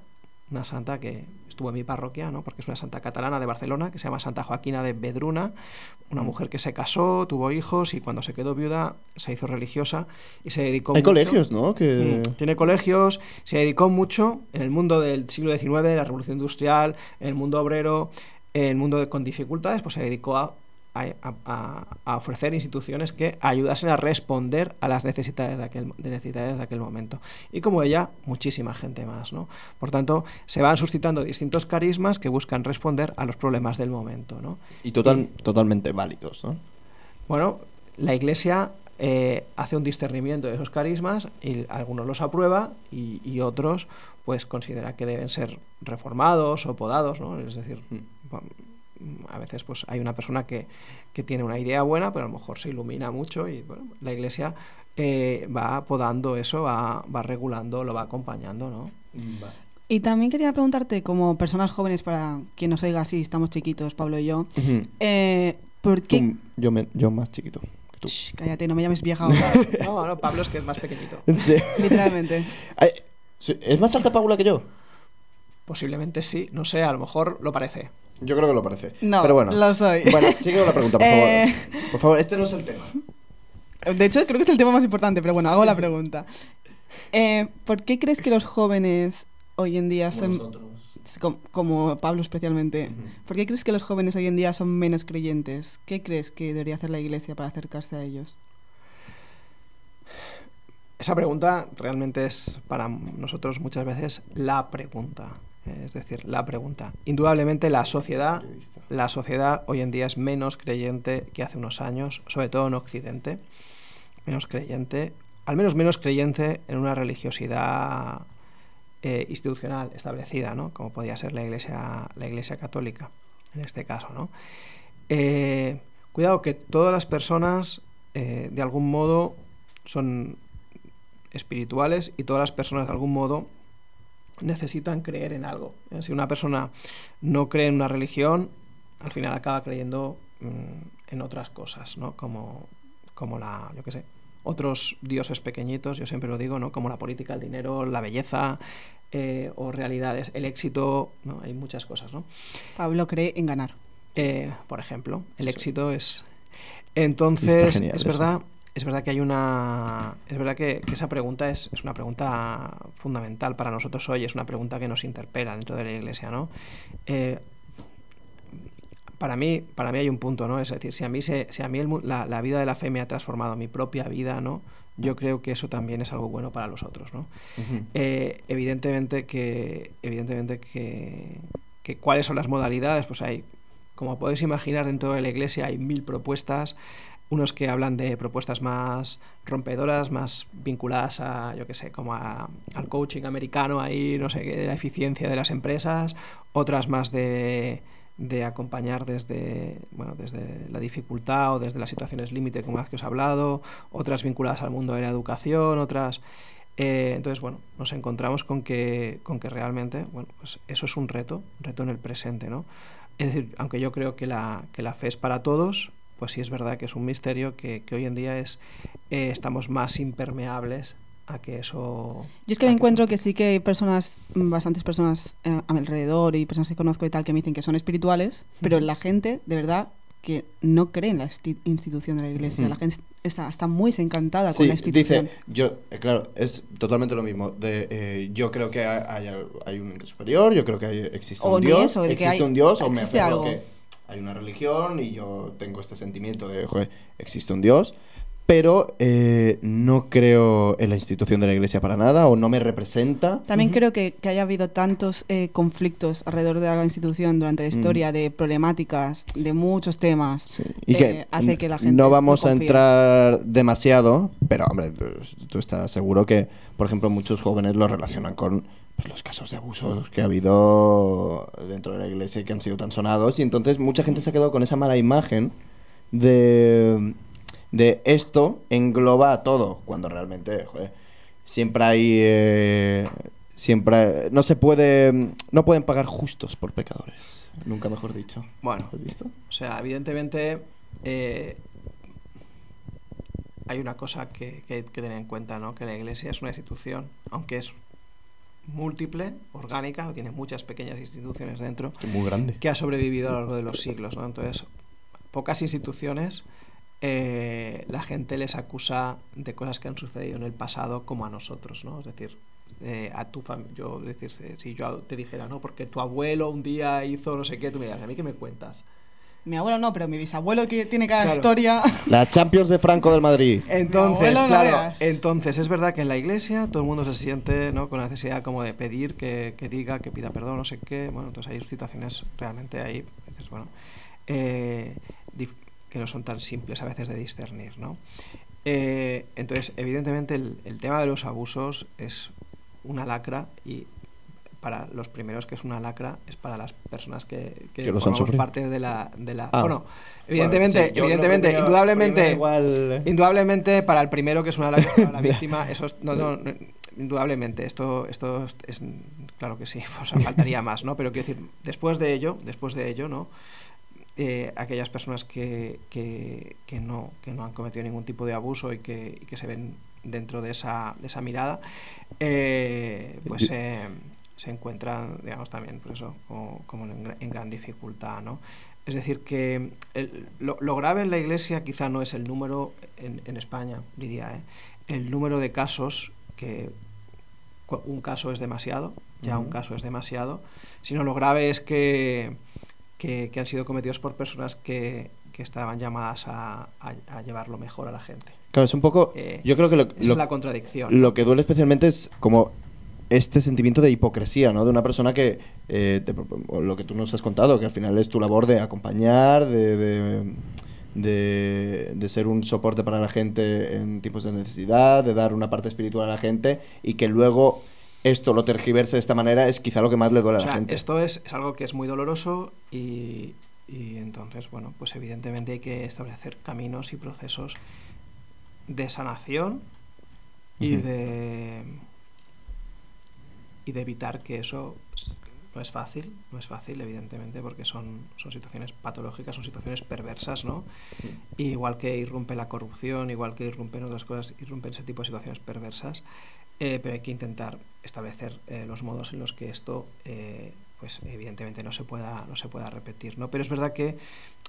que estuvo en mi parroquia, ¿no? Porque es una santa catalana de Barcelona que se llama Santa Joaquina de Vedruna, una mujer que se casó, tuvo hijos y cuando se quedó viuda se hizo religiosa y se dedicó Hay mucho. colegios, ¿no? Tiene colegios, se dedicó mucho en el mundo del siglo XIX, de la Revolución Industrial, en el mundo obrero, en el mundo con dificultades, pues se dedicó a ofrecer instituciones que ayudasen a responder a las necesidades de aquel momento. Y como ella, muchísima gente más, ¿no? Por tanto, se van suscitando distintos carismas que buscan responder a los problemas del momento, ¿no? Y totalmente válidos, ¿no? Bueno, la Iglesia hace un discernimiento de esos carismas y algunos los aprueba y otros pues considera que deben ser reformados o podados, ¿no? Es decir, a veces pues hay una persona que tiene una idea buena, pero a lo mejor se ilumina mucho y bueno, la Iglesia va podando eso, va regulando, lo va acompañando, ¿no? Vale. Y también quería preguntarte, como personas jóvenes, para quien nos oiga así, estamos chiquitos, Pablo y yo, ¿por qué...? Yo más chiquito que tú. Shh, cállate, no me llames vieja ahora. No, Pablo es que es más pequeñito. Sí. Literalmente. ¿Es más alta Paula que yo? Posiblemente sí, no sé, a lo mejor lo parece. Yo creo que lo parece. No, pero bueno, lo soy. Bueno, sigue con la pregunta, por favor. Por favor, este no es el tema. De hecho, creo que es el tema más importante, pero bueno, hago la pregunta. ¿Por qué crees que los jóvenes hoy en día son... Como Pablo especialmente. ¿Por qué crees que los jóvenes hoy en día son menos creyentes? ¿Qué crees que debería hacer la Iglesia para acercarse a ellos? Esa pregunta realmente es para nosotros muchas veces la pregunta. Es decir, la pregunta. Indudablemente la sociedad hoy en día es menos creyente que hace unos años, sobre todo en Occidente. Menos creyente, al menos menos creyente en una religiosidad institucional establecida, ¿no? Como podía ser la Iglesia católica, en este caso, ¿no? Cuidado que todas las personas de algún modo son espirituales y todas las personas de algún modo necesitan creer en algo. Si una persona no cree en una religión, al final acaba creyendo en otras cosas, ¿no? Como yo qué sé, otros dioses pequeñitos, yo siempre lo digo, ¿no? Como la política, el dinero, la belleza, o realidades, el éxito, ¿no? Hay muchas cosas, ¿no? Pablo cree en ganar. Por ejemplo, el éxito es... Entonces, genial, es verdad que hay una... Es verdad que esa pregunta es una pregunta fundamental para nosotros hoy, es una pregunta que nos interpela dentro de la Iglesia, ¿no? Para mí hay un punto, ¿no? Es decir, si a mí la vida de la fe me ha transformado mi propia vida, ¿no? Yo creo que eso también es algo bueno para los otros, ¿no? Evidentemente que ¿cuáles son las modalidades? Pues hay, como podéis imaginar, dentro de la Iglesia hay 1000 propuestas, unos que hablan de propuestas más rompedoras, más vinculadas a, yo qué sé, como al coaching americano, ahí, no sé, de la eficiencia de las empresas, otras más de acompañar desde la dificultad o desde las situaciones límite como las que os he hablado, otras vinculadas al mundo de la educación, otras... entonces, bueno, nos encontramos con que realmente, bueno, pues eso es un reto en el presente, ¿no? Es decir, aunque yo creo que la fe es para todos, pues sí es verdad que es un misterio que hoy en día estamos más impermeables a que eso... Yo es que me encuentro que sí que hay bastantes personas a mi alrededor y personas que conozco y tal que me dicen que son espirituales, pero la gente, de verdad, que no cree en la institución de la Iglesia. La gente está muy desencantada con la institución. Dice, claro, es totalmente lo mismo. Yo creo que hay un ente superior, yo creo que existe un Dios, o me aferro que hay una religión y yo tengo este sentimiento de, joder, existe un Dios. Pero no creo en la institución de la Iglesia para nada, o no me representa. También creo que haya habido tantos conflictos alrededor de la institución durante la historia, de problemáticas, de muchos temas, sí. Y que hace que la gente no vamos no a entrar demasiado, pero hombre, tú estarás seguro que, por ejemplo, muchos jóvenes lo relacionan con pues, los casos de abusos que ha habido dentro de la Iglesia y que han sido tan sonados, y entonces mucha gente se ha quedado con esa mala imagen de esto engloba a todo, cuando realmente, joder, siempre hay... no pueden pagar justos por pecadores, nunca mejor dicho. Bueno, ¿Has visto? O sea, evidentemente hay una cosa que hay que tener en cuenta, ¿no? Que la Iglesia es una institución, aunque es múltiple, orgánica, tiene muchas pequeñas instituciones dentro, muy grande, que ha sobrevivido a lo largo de los siglos, ¿no? Entonces, pocas instituciones la gente les acusa de cosas que han sucedido en el pasado como a nosotros, ¿no? Es decir, a tu si yo te dijera, ¿no? Porque tu abuelo un día hizo no sé qué, tú me dirías, ¿a mí qué me cuentas? Mi abuelo no, pero mi bisabuelo que tiene cada historia. La Champions de Franco del Madrid. Entonces, claro, entonces es verdad que en la Iglesia todo el mundo se siente, ¿no? Con la necesidad como de pedir que diga, que pida perdón, no sé qué. Bueno, entonces hay situaciones realmente ahí, dices, bueno, que no son tan simples a veces de discernir, ¿no? Entonces, evidentemente, el tema de los abusos es una lacra, y para los primeros que es una lacra es para las personas que formamos parte de la bueno, evidentemente, sí, indudablemente para el primero que es una lacra, para la víctima, eso es, no, indudablemente, esto es claro que sí, o sea, faltaría más, ¿no? Pero quiero decir, después de ello, ¿no? Aquellas personas que no han cometido ningún tipo de abuso y que se ven dentro de esa mirada, pues se encuentran, digamos, también por eso como en gran dificultad, ¿no? Es decir, que lo grave en la Iglesia quizá no es el número en España, diría, el número de casos, que un caso es demasiado, un caso es demasiado, sino lo grave es que han sido cometidos por personas que estaban llamadas a llevarlo mejor a la gente. Claro, es un poco... yo creo que es la contradicción. Lo que duele especialmente es como este sentimiento de hipocresía, ¿no? De una persona que, lo que tú nos has contado, que al final es tu labor de acompañar, de ser un soporte para la gente en tiempos de necesidad, de dar una parte espiritual a la gente, y que luego esto lo tergiverse de esta manera es quizá lo que más le duele a la gente. Esto es algo que es muy doloroso y entonces, bueno, pues evidentemente hay que establecer caminos y procesos de sanación y de evitar que eso... No es fácil, evidentemente, porque son situaciones patológicas, son situaciones perversas, ¿no? Y igual que irrumpe la corrupción, igual que irrumpen otras cosas, irrumpen ese tipo de situaciones perversas, pero hay que intentar establecer los modos en los que esto, pues evidentemente no se pueda repetir, ¿no? Pero es verdad que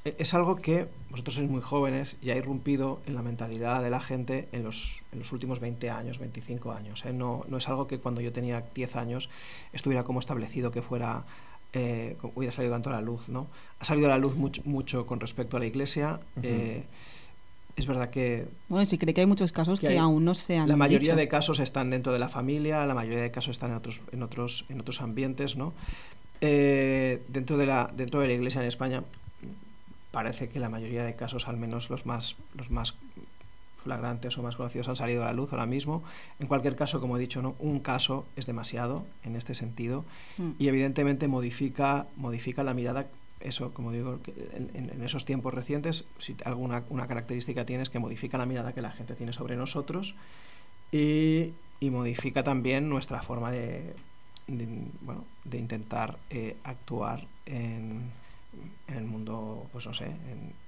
es algo que vosotros sois muy jóvenes y ha irrumpido en la mentalidad de la gente en los últimos 20 años, 25 años, ¿eh? No es algo que cuando yo tenía 10 años estuviera como establecido que fuera, hubiera salido tanto a la luz, ¿no? Ha salido a la luz mucho con respecto a la Iglesia. Es verdad que... Bueno, y sí creo que hay muchos casos que aún no se han La mayoría dicho. de casos están dentro de la familia, la mayoría de casos están en otros ambientes, ¿no? Dentro de la Iglesia en España parece que la mayoría de casos, al menos los más flagrantes o más conocidos, han salido a la luz ahora mismo. En cualquier caso, como he dicho, ¿no? Un caso es demasiado en este sentido y evidentemente modifica la mirada. Eso, como digo, que en esos tiempos recientes, si una característica tiene es que modifica la mirada que la gente tiene sobre nosotros y modifica también nuestra forma de intentar actuar en el mundo, pues no sé,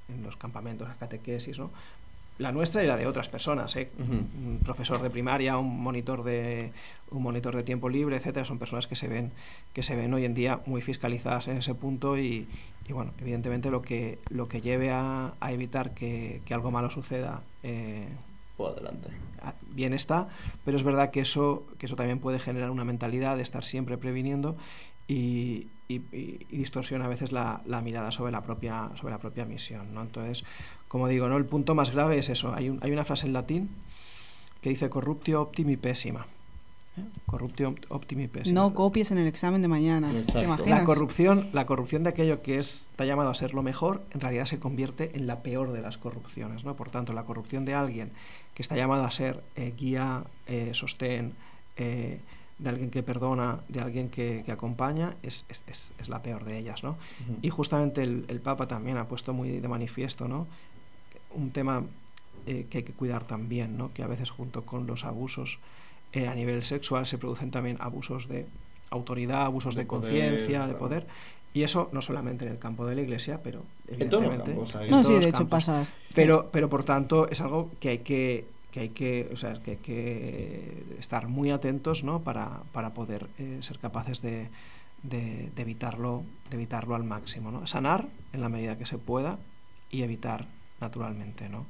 en los campamentos, las catequesis, ¿no? la nuestra y la de otras personas, ¿eh? Un profesor de primaria, un monitor de tiempo libre, etcétera, son personas que se ven hoy en día muy fiscalizadas en ese punto y bueno, evidentemente lo que lleve a evitar que algo malo suceda, por adelante. Bien está, pero es verdad que eso también puede generar una mentalidad de estar siempre previniendo y distorsiona a veces la mirada sobre la propia misión, ¿no? Entonces, como digo, ¿no? El punto más grave es eso. Hay una frase en latín que dice corruptio optimi pessima. Corruptio optimi pessima. No copies en el examen de mañana. ¿Te imaginas? La corrupción de aquello que está llamado a ser lo mejor, en realidad se convierte en la peor de las corrupciones, ¿no? Por tanto, la corrupción de alguien que está llamado a ser guía, sostén, de alguien que perdona, de alguien que acompaña, es la peor de ellas, ¿no? Y justamente el Papa también ha puesto muy de manifiesto, ¿no? Un tema que hay que cuidar también, ¿no? Que a veces junto con los abusos a nivel sexual se producen también abusos de autoridad, abusos de conciencia, de poder, y eso no solamente en el campo de la Iglesia, pero evidentemente no, sí, de hecho pasa. Pero por tanto es algo que hay que estar muy atentos, ¿no? para poder ser capaces de evitarlo al máximo, ¿no? Sanar en la medida que se pueda y evitar naturalmente, ¿no?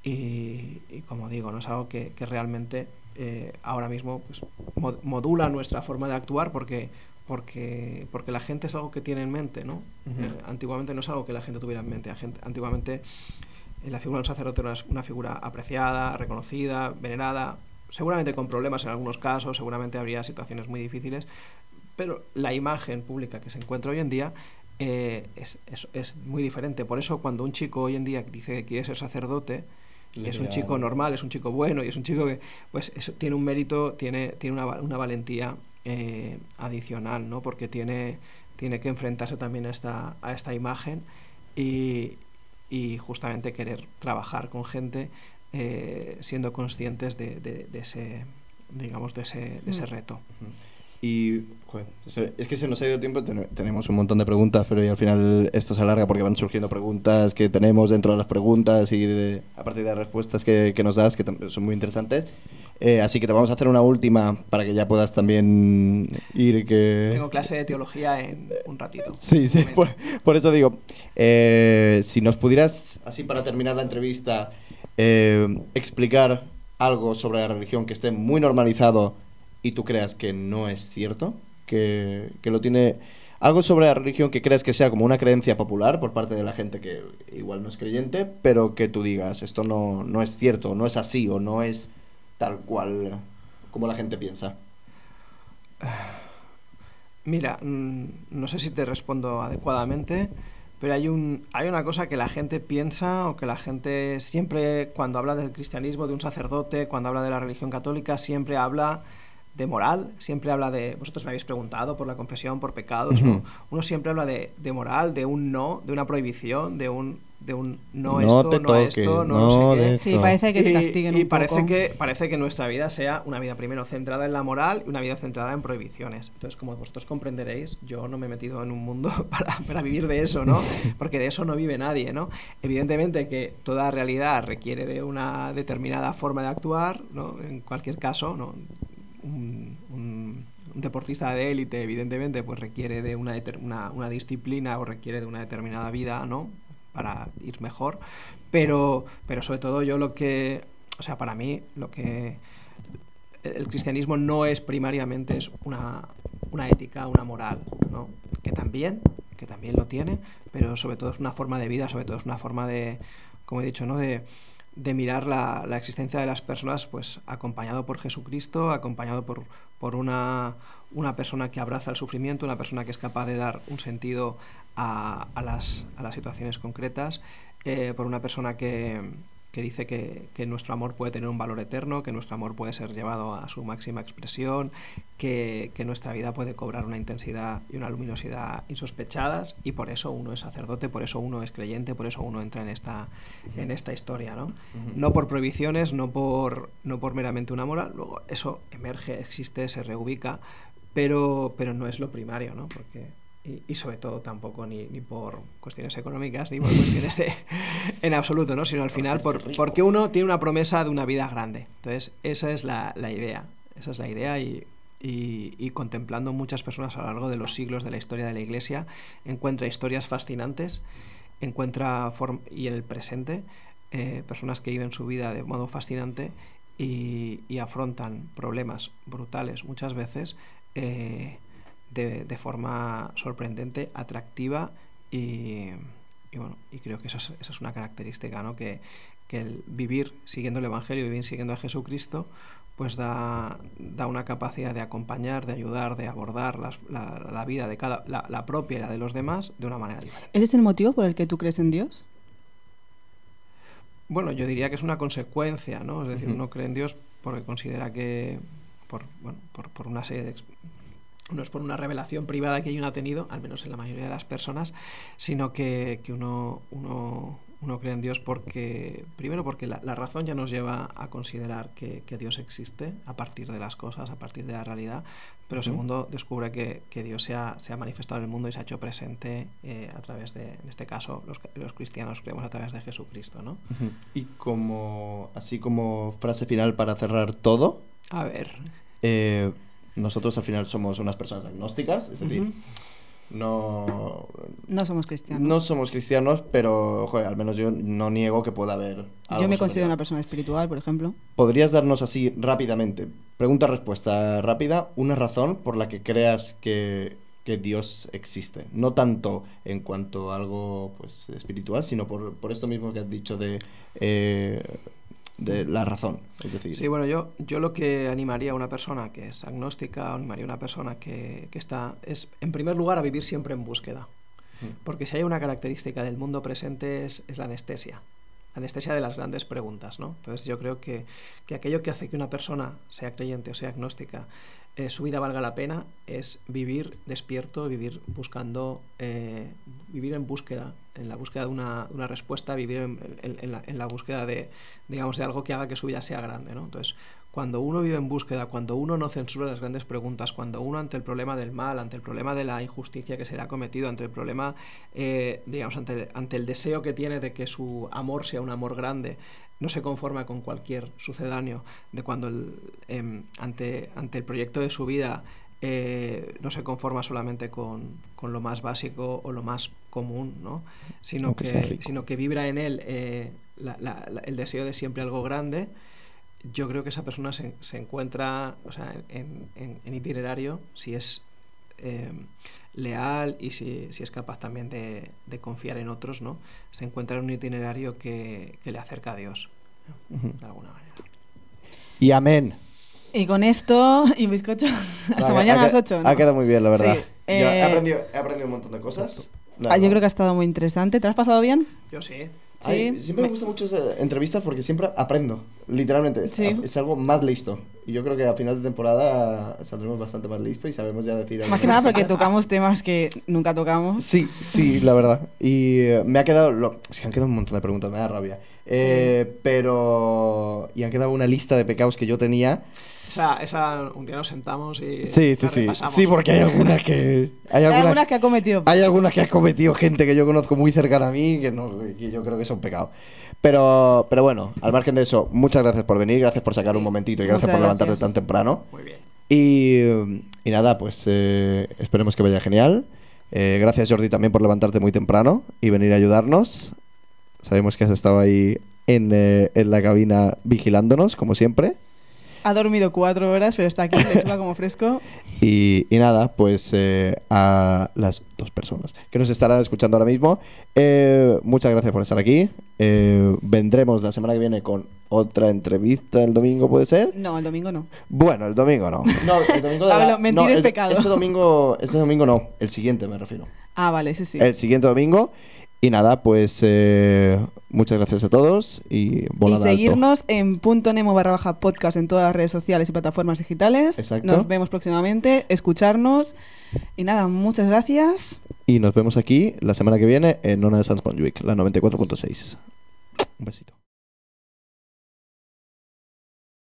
Y como digo, no es algo que realmente ahora mismo pues, modula nuestra forma de actuar porque la gente es algo que tiene en mente, ¿no? Antiguamente no es algo que la gente tuviera en mente. Antiguamente la figura del sacerdote era una figura apreciada, reconocida, venerada, seguramente con problemas en algunos casos, seguramente habría situaciones muy difíciles, pero la imagen pública que se encuentra hoy en día es muy diferente. Por eso cuando un chico hoy en día dice que quiere ser sacerdote, es un chico normal, es un chico bueno y es un chico que pues tiene un mérito, tiene una valentía adicional, ¿no? Porque tiene que enfrentarse también a esta imagen y justamente querer trabajar con gente siendo conscientes de ese, digamos, de ese reto. Y joder, es que se nos ha ido el tiempo, tenemos un montón de preguntas, pero al final esto se alarga porque van surgiendo preguntas que tenemos dentro de las preguntas y a partir de las respuestas que nos das, que son muy interesantes. Así que te vamos a hacer una última para que ya puedas también ir. Tengo clase de teología en un ratito. Sí, por eso digo, si nos pudieras, así para terminar la entrevista, explicar algo sobre la religión que esté muy normalizado y tú creas que no es cierto, que lo tiene... Algo sobre la religión que creas que sea como una creencia popular por parte de la gente que igual no es creyente, pero que tú digas, esto no es cierto, no es así, o no es tal cual como la gente piensa. Mira, no sé si te respondo adecuadamente, pero hay una cosa que la gente piensa, o que la gente siempre, cuando habla del cristianismo, de un sacerdote, cuando habla de la religión católica, siempre habla de moral, siempre habla de... Vosotros me habéis preguntado por la confesión, por pecados, ¿no? Uno siempre habla de moral, de un no, de una prohibición, de un no esto, no esto, no sé qué. Sí, parece que te castiguen un poco. Y parece que nuestra vida sea una vida primero centrada en la moral y una vida centrada en prohibiciones. Entonces, como vosotros comprenderéis, yo no me he metido en un mundo para vivir de eso, ¿no? Porque de eso no vive nadie, ¿no? Evidentemente que toda realidad requiere de una determinada forma de actuar, ¿no? En cualquier caso, ¿no? Un deportista de élite, evidentemente, pues requiere de una disciplina o requiere de una determinada vida, ¿no? Para ir mejor, pero sobre todo yo para mí el cristianismo no es primariamente una ética, una moral, ¿no? Que también lo tiene, pero sobre todo es una forma de vida, sobre todo es una forma de, como he dicho, ¿no? de mirar la existencia de las personas, pues acompañado por Jesucristo, acompañado por una persona que abraza el sufrimiento, una persona que es capaz de dar un sentido a las situaciones concretas, por una persona que dice que nuestro amor puede tener un valor eterno, que nuestro amor puede ser llevado a su máxima expresión, que nuestra vida puede cobrar una intensidad y una luminosidad insospechadas, y por eso uno es sacerdote, por eso uno es creyente, por eso uno entra en esta historia, ¿no? No por prohibiciones, no por meramente una moral. Luego eso emerge, existe, se reubica, pero no es lo primario, ¿no? Porque y sobre todo tampoco ni por cuestiones económicas ni por cuestiones en absoluto, ¿no? Sino al final porque uno tiene una promesa de una vida grande. Entonces esa es la idea. Esa es la idea y contemplando muchas personas a lo largo de los siglos de la historia de la Iglesia, encuentra historias fascinantes, y en el presente personas que viven su vida de modo fascinante y afrontan problemas brutales muchas veces de forma sorprendente, atractiva y creo que esa es una característica, ¿no? Que el vivir siguiendo el Evangelio, vivir siguiendo a Jesucristo, pues da una capacidad de acompañar, de ayudar, de abordar la vida de la propia y la de los demás de una manera diferente. ¿Ese es el motivo por el que tú crees en Dios? Bueno, yo diría que es una consecuencia, ¿no? Es decir, uno cree en Dios porque considera que por una serie de... No es por una revelación privada que uno ha tenido, al menos en la mayoría de las personas, sino que uno cree en Dios primero porque la razón ya nos lleva a considerar que Dios existe a partir de las cosas, a partir de la realidad, pero segundo descubre que Dios se ha manifestado en el mundo y se ha hecho presente a través de, en este caso, los cristianos creemos a través de Jesucristo, ¿no? Y así como frase final para cerrar todo, a ver, nosotros al final somos unas personas agnósticas, es decir, no somos cristianos. No somos cristianos, pero joder, al menos yo no niego que pueda haber algo. Yo me considero una persona espiritual, por ejemplo. ¿Podrías darnos así rápidamente, pregunta-respuesta rápida, una razón por la que creas que Dios existe? No tanto en cuanto a algo pues espiritual, sino por esto mismo que has dicho de la razón, es decir... Sí, bueno, yo lo que animaría a una persona que es agnóstica, animaría a una persona que está, es en primer lugar a vivir siempre en búsqueda, porque si hay una característica del mundo presente es la anestesia de las grandes preguntas, ¿no? Entonces yo creo que aquello que hace que una persona sea creyente o sea agnóstica, su vida valga la pena, es vivir despierto, vivir buscando, vivir en la búsqueda de una respuesta, vivir en la búsqueda de algo que haga que su vida sea grande, ¿no? Entonces, cuando uno vive en búsqueda, cuando uno no censura las grandes preguntas, cuando uno ante el problema del mal, ante el problema de la injusticia que se le ha cometido, ante el problema, ante el deseo que tiene de que su amor sea un amor grande, no se conforma con cualquier sucedáneo, de cuando ante el proyecto de su vida no se conforma solamente con lo más básico o lo más común, ¿no? sino que vibra en él el deseo de siempre algo grande. Yo creo que esa persona se encuentra, o sea, en itinerario, si es leal y si es capaz también de confiar en otros, ¿no? Se encuentra en un itinerario que le acerca a Dios, ¿no? De alguna manera. Y amén. Y con esto, y bizcocho, hasta mañana a las 8, ¿no? Ha quedado muy bien, la verdad. Sí, He aprendido un montón de cosas. Yo creo que ha estado muy interesante. ¿Te lo has pasado bien? Yo sí. Ay, siempre me gustan mucho esas entrevistas porque siempre aprendo, literalmente. Sí. Es algo más listo. Y yo creo que a final de temporada saldremos bastante más listo y sabemos ya decir... Más que nada porque tocamos temas que nunca tocamos. Sí, la verdad. Y me ha quedado... Es que han quedado un montón de preguntas, me da rabia. Pero... Y han quedado una lista de pecados que yo tenía... Esa un día nos sentamos y sí. Sí, porque hay algunas que... Hay algunas que ha cometido. Hay algunas que ha cometido gente que yo conozco muy cercana a mí que yo creo que son pecados. Pero bueno, al margen de eso, muchas gracias por venir, gracias por sacar un momentito y gracias por levantarte tan temprano. Muy bien. Y nada, pues esperemos que vaya genial. Gracias, Jordi, también por levantarte muy temprano y venir a ayudarnos. Sabemos que has estado ahí en la cabina vigilándonos, como siempre. Ha dormido 4 horas, pero está aquí, lechuga como fresco. Y nada, pues a las 2 personas que nos estarán escuchando ahora mismo, muchas gracias por estar aquí. Vendremos la semana que viene con otra entrevista el domingo, ¿puede ser? No, el domingo no. Bueno, el domingo no. No, el domingo Pablo, mentir es pecado. Este domingo no, el siguiente me refiero. Ah, vale, sí. El siguiente domingo. Y nada, pues muchas gracias a todos y volad alto. Y seguirnos en .nemo/podcast en todas las redes sociales y plataformas digitales. Exacto. Nos vemos próximamente, escucharnos. Y nada, muchas gracias. Y nos vemos aquí la semana que viene en Ona de Sans Montjuïc, la 94.6. Un besito.